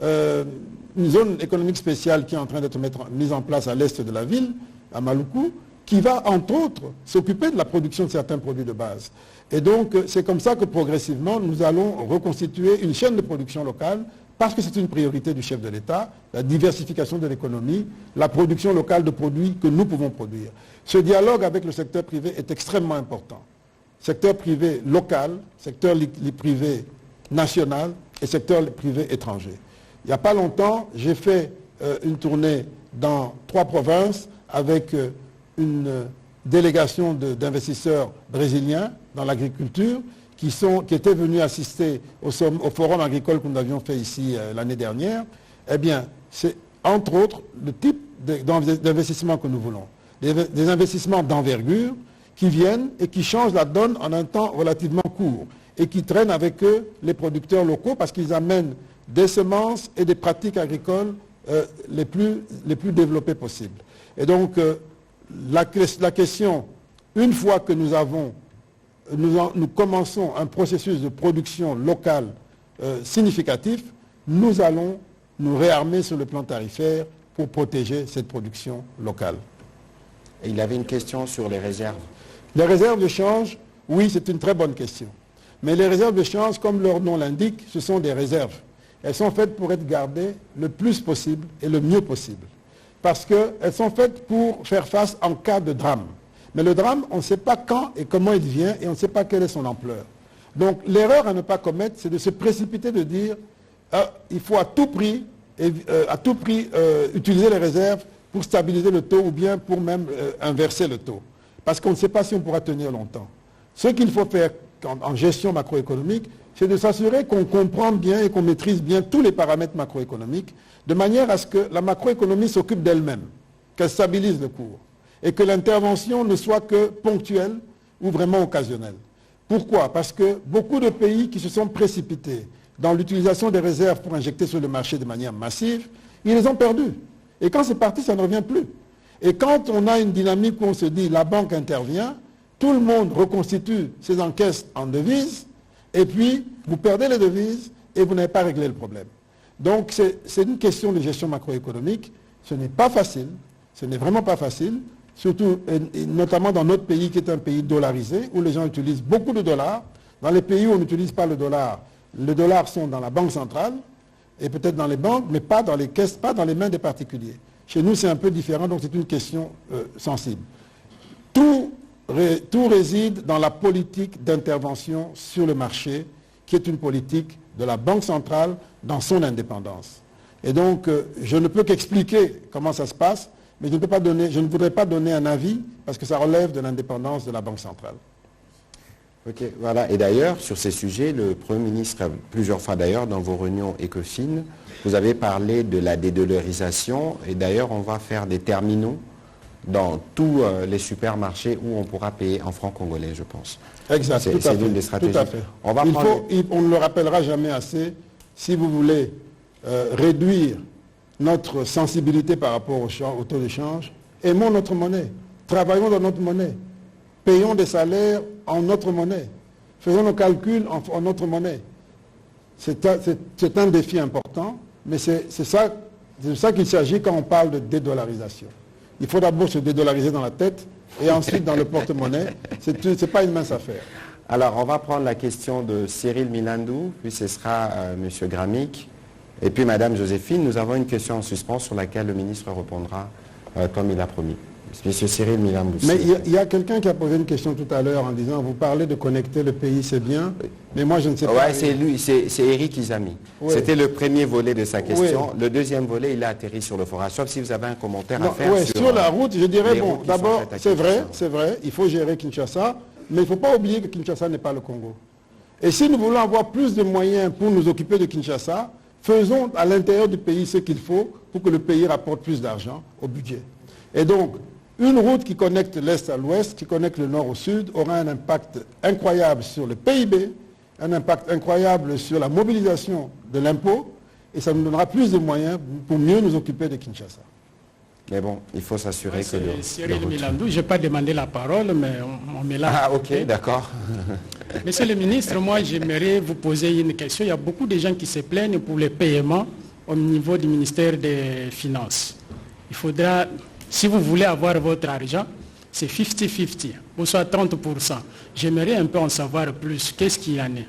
une zone économique spéciale qui est en train d'être mise en place à l'est de la ville, à Maluku, qui va, entre autres, s'occuper de la production de certains produits de base. Et donc, c'est comme ça que progressivement, nous allons reconstituer une chaîne de production locale parce que c'est une priorité du chef de l'État, la diversification de l'économie, la production locale de produits que nous pouvons produire. Ce dialogue avec le secteur privé est extrêmement important. Secteur privé local, secteur privé national et secteur privé étranger. Il n'y a pas longtemps, j'ai fait une tournée dans 3 provinces avec une délégation d'investisseurs brésiliens dans l'agriculture qui étaient venus assister au forum agricole que nous avions fait ici l'année dernière. Eh bien, c'est entre autres le type d'investissement que nous voulons. Des investissements d'envergure qui viennent et qui changent la donne en un temps relativement court et qui traînent avec eux les producteurs locaux parce qu'ils amènent des semences et des pratiques agricoles les plus développées possibles. Et donc, la question, une fois que nous commençons un processus de production locale significatif, nous allons nous réarmer sur le plan tarifaire pour protéger cette production locale. Et il avait une question sur les réserves. Les réserves de change, oui, c'est une très bonne question. Mais les réserves de change, comme leur nom l'indique, ce sont des réserves. Elles sont faites pour être gardées le plus possible et le mieux possible. Parce qu'elles sont faites pour faire face en cas de drame. Mais le drame, on ne sait pas quand et comment il vient et on ne sait pas quelle est son ampleur. Donc l'erreur à ne pas commettre, c'est de se précipiter de dire il faut à tout prix utiliser les réserves pour stabiliser le taux ou bien pour même inverser le taux. Parce qu'on ne sait pas si on pourra tenir longtemps. Ce qu'il faut faire en gestion macroéconomique, c'est de s'assurer qu'on comprend bien et qu'on maîtrise bien tous les paramètres macroéconomiques, de manière à ce que la macroéconomie s'occupe d'elle-même, qu'elle stabilise le cours, et que l'intervention ne soit que ponctuelle ou vraiment occasionnelle. Pourquoi? Parce que beaucoup de pays qui se sont précipités dans l'utilisation des réserves pour injecter sur le marché de manière massive, ils les ont perdues. Et quand c'est parti, ça ne revient plus. Et quand on a une dynamique où on se dit la banque intervient, tout le monde reconstitue ses encaisses en devises, et puis vous perdez les devises et vous n'avez pas réglé le problème. Donc c'est une question de gestion macroéconomique. Ce n'est pas facile, ce n'est vraiment pas facile, surtout et notamment dans notre pays qui est un pays dollarisé, où les gens utilisent beaucoup de dollars. Dans les pays où on n'utilise pas le dollar sont dans la banque centrale, et peut-être dans les banques, mais pas dans les caisses, pas dans les mains des particuliers. Chez nous, c'est un peu différent, donc c'est une question sensible. Tout réside dans la politique d'intervention sur le marché, qui est une politique de la Banque centrale dans son indépendance. Et donc, je ne peux qu'expliquer comment ça se passe, mais je ne voudrais pas donner un avis, parce que ça relève de l'indépendance de la Banque centrale. Ok, voilà. Et d'ailleurs, sur ces sujets, le Premier ministre, plusieurs fois d'ailleurs, dans vos réunions ECOFIN, vous avez parlé de la dédollarisation, et d'ailleurs, on va faire des terminaux dans tous les supermarchés où on pourra payer en francs congolais, je pense. Exact, c'est l'une des stratégies. Tout à fait. On ne le rappellera jamais assez, si vous voulez réduire notre sensibilité par rapport au taux de change, aimons notre monnaie, travaillons dans notre monnaie, payons des salaires en notre monnaie, faisons nos calculs en notre monnaie. C'est un défi important, mais c'est de ça qu'il s'agit quand on parle de dédollarisation. Il faut d'abord se dédollariser dans la tête et ensuite dans le porte-monnaie. Ce n'est pas une mince affaire. Alors, on va prendre la question de Cyril Milandou, puis ce sera M. Gramic, et puis Mme Joséphine. Nous avons une question en suspens sur laquelle le ministre répondra comme il a promis. M. Cyril Milandou. Mais il y a quelqu'un qui a posé une question tout à l'heure en disant, vous parlez de connecter le pays, c'est bien, mais moi je ne sais pas. Oui, c'est lui, c'est Eric Izami. Oui. C'était le premier volet de sa question. Oui. Le deuxième volet, il a atterri sur le forage. Sauf si vous avez un commentaire à faire sur la route, je dirais, bon, d'abord, c'est vrai, il faut gérer Kinshasa, mais il ne faut pas oublier que Kinshasa n'est pas le Congo. Et si nous voulons avoir plus de moyens pour nous occuper de Kinshasa, faisons à l'intérieur du pays ce qu'il faut pour que le pays rapporte plus d'argent au budget. Et donc, une route qui connecte l'Est à l'Ouest, qui connecte le Nord au Sud, aura un impact incroyable sur le PIB, un impact incroyable sur la mobilisation de l'impôt, et ça nous donnera plus de moyens pour mieux nous occuper de Kinshasa. Mais bon, il faut s'assurer que... Cyril Milandou, je n'ai pas demandé la parole, mais on me l'a... Ah, ok, d'accord. Monsieur le ministre, moi j'aimerais vous poser une question. Il y a beaucoup de gens qui se plaignent pour les paiements au niveau du ministère des Finances. Il faudra... Si vous voulez avoir votre argent, c'est 50-50, ou soit 30%. J'aimerais un peu en savoir plus. Qu'est-ce qu'il y en est?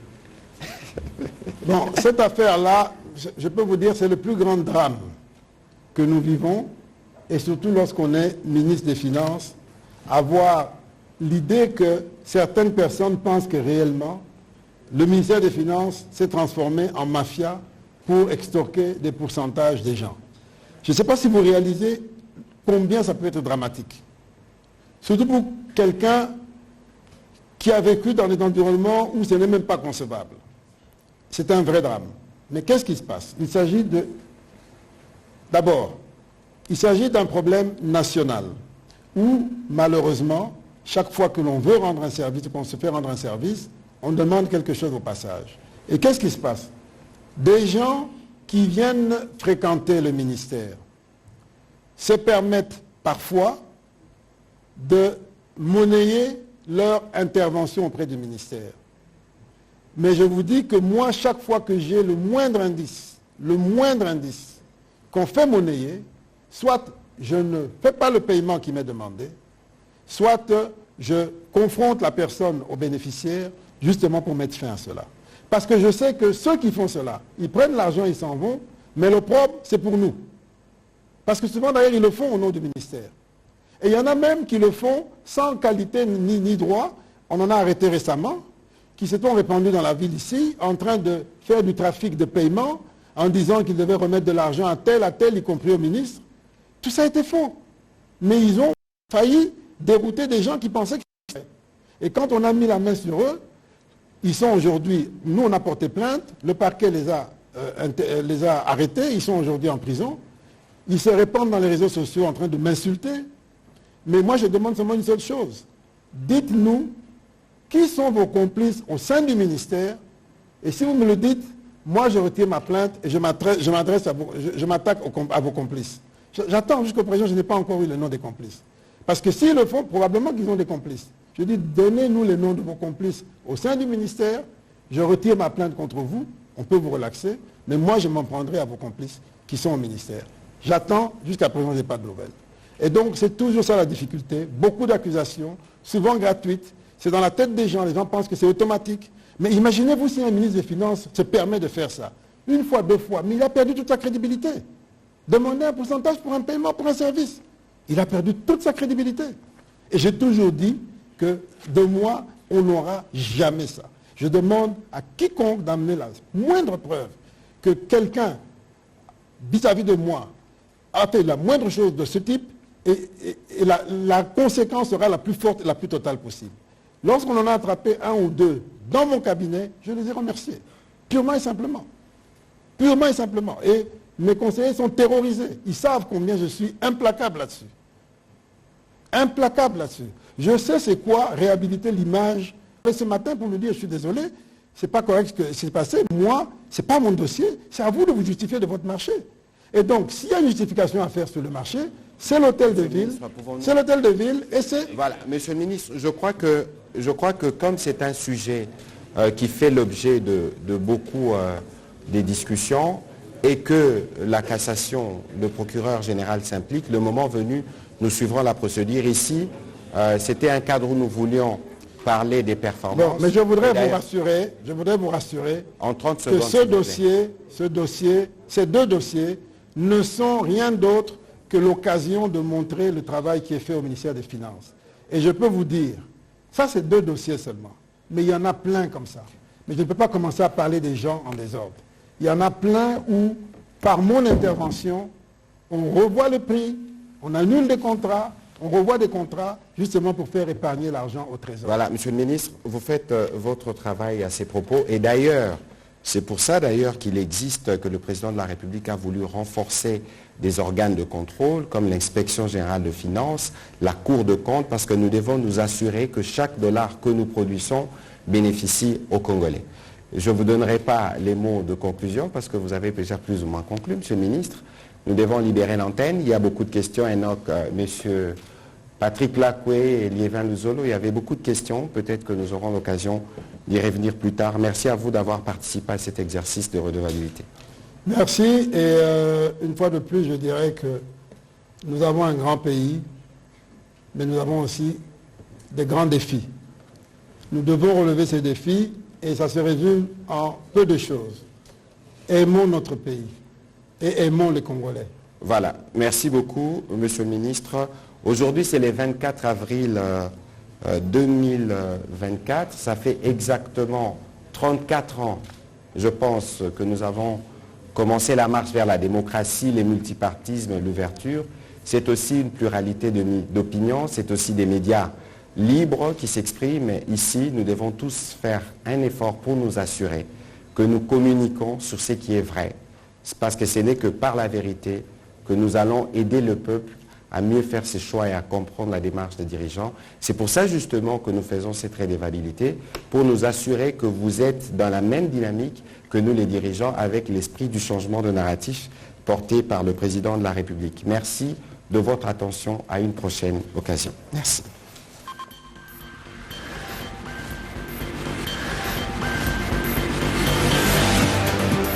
Bon, cette affaire-là, je peux vous dire, c'est le plus grand drame que nous vivons, et surtout lorsqu'on est ministre des Finances, avoir l'idée que certaines personnes pensent que réellement, le ministère des Finances s'est transformé en mafia pour extorquer des pourcentages des gens. Je ne sais pas si vous réalisez combien ça peut être dramatique. Surtout pour quelqu'un qui a vécu dans des environnements où ce n'est même pas concevable. C'est un vrai drame. Mais qu'est-ce qui se passe? Il s'agit de... D'abord, il s'agit d'un problème national où, malheureusement, chaque fois que l'on veut rendre un service, qu'on se fait rendre un service, on demande quelque chose au passage. Et qu'est-ce qui se passe? Des gens qui viennent fréquenter le ministère se permettent parfois de monnayer leur intervention auprès du ministère. Mais je vous dis que moi, chaque fois que j'ai le moindre indice qu'on fait monnayer, soit je ne fais pas le paiement qui m'est demandé, soit je confronte la personne au bénéficiaire justement pour mettre fin à cela. Parce que je sais que ceux qui font cela, ils prennent l'argent, ils s'en vont, mais le propre, c'est pour nous. Parce que souvent, d'ailleurs, ils le font au nom du ministère. Et il y en a même qui le font sans qualité ni droit. On en a arrêté récemment, qui se sont répandus dans la ville ici, en train de faire du trafic de paiement, en disant qu'ils devaient remettre de l'argent à tel, y compris au ministre. Tout ça a été faux. Mais ils ont failli dérouter des gens qui pensaient qu'ils faisaient. Et quand on a mis la main sur eux, ils sont aujourd'hui, nous on a porté plainte, le parquet les a arrêtés, ils sont aujourd'hui en prison. Ils se répandent dans les réseaux sociaux en train de m'insulter. Mais moi je demande seulement une seule chose. Dites-nous qui sont vos complices au sein du ministère, et si vous me le dites, moi je retire ma plainte et je m'attaque à vos complices. J'attends jusqu'au présent, je n'ai pas encore eu le nom des complices. Parce que s'ils le font, probablement qu'ils ont des complices. Je dis, donnez-nous les noms de vos complices au sein du ministère, je retire ma plainte contre vous, on peut vous relaxer, mais moi je m'en prendrai à vos complices qui sont au ministère. J'attends, jusqu'à présent, je n'ai pas de nouvelles. Et donc c'est toujours ça la difficulté, beaucoup d'accusations, souvent gratuites, c'est dans la tête des gens, les gens pensent que c'est automatique. Mais imaginez-vous si un ministre des Finances se permet de faire ça, une fois, deux fois, mais il a perdu toute sa crédibilité. Demandez un pourcentage pour un paiement, pour un service. Il a perdu toute sa crédibilité. Et j'ai toujours dit que de moi, on n'aura jamais ça. Je demande à quiconque d'amener la moindre preuve que quelqu'un, vis-à-vis de moi, a fait la moindre chose de ce type, et la conséquence sera la plus forte et la plus totale possible. Lorsqu'on en a attrapé un ou deux dans mon cabinet, je les ai remerciés. Purement et simplement. Purement et simplement. Et mes conseillers sont terrorisés. Ils savent combien je suis implacable là-dessus. Implacable là-dessus. Je sais c'est quoi réhabiliter l'image. Et ce matin, pour me dire, je suis désolé, c'est pas correct ce qui s'est passé. Moi, c'est pas mon dossier. C'est à vous de vous justifier de votre marché. Et donc, s'il y a une justification à faire sur le marché, c'est l'hôtel de ville. C'est l'hôtel de ville et c'est... Voilà, Monsieur le ministre, je crois que comme c'est un sujet qui fait l'objet de beaucoup des discussions et que la cassation, le procureur général s'implique, le moment venu, nous suivrons la procédure. Ici, c'était un cadre où nous voulions parler des performances. Bon, mais je voudrais vous rassurer en 30 secondes, que ces deux dossiers ne sont rien d'autre que l'occasion de montrer le travail qui est fait au ministère des Finances. Et je peux vous dire, ça c'est deux dossiers seulement, mais il y en a plein comme ça. Mais je ne peux pas commencer à parler des gens en désordre. Il y en a plein où, par mon intervention, on revoit le prix, on annule des contrats, on revoit des contrats, justement pour faire épargner l'argent au Trésor. Voilà, Monsieur le ministre, vous faites votre travail à ces propos. Et d'ailleurs, c'est pour ça d'ailleurs qu'il existe, que le président de la République a voulu renforcer des organes de contrôle, comme l'inspection générale de finances, la Cour de compte, parce que nous devons nous assurer que chaque dollar que nous produisons bénéficie aux Congolais. Je ne vous donnerai pas les mots de conclusion, parce que vous avez déjà plus ou moins conclu, Monsieur le ministre. Nous devons libérer l'antenne. Il y a beaucoup de questions. Enoch, Monsieur Patrick Lacoué et Liévin Luzolo, il y avait beaucoup de questions. Peut-être que nous aurons l'occasion d'y revenir plus tard. Merci à vous d'avoir participé à cet exercice de redevabilité. Merci. Et une fois de plus, je dirais que nous avons un grand pays, mais nous avons aussi des grands défis. Nous devons relever ces défis et ça se résume en peu de choses. aimons notre pays et aimons les Congolais. Voilà, merci beaucoup, Monsieur le Ministre. Aujourd'hui, c'est le 24 avril 2024. Ça fait exactement 34 ans, je pense, que nous avons commencé la marche vers la démocratie, les multipartismes, l'ouverture. C'est aussi une pluralité d'opinions, c'est aussi des médias libres qui s'expriment. Ici, nous devons tous faire un effort pour nous assurer que nous communiquons sur ce qui est vrai. Parce que ce n'est que par la vérité que nous allons aider le peuple à mieux faire ses choix et à comprendre la démarche des dirigeants. C'est pour ça justement que nous faisons cette redevabilité, pour nous assurer que vous êtes dans la même dynamique que nous les dirigeants, avec l'esprit du changement de narratif porté par le président de la République. Merci de votre attention, à une prochaine occasion. Merci.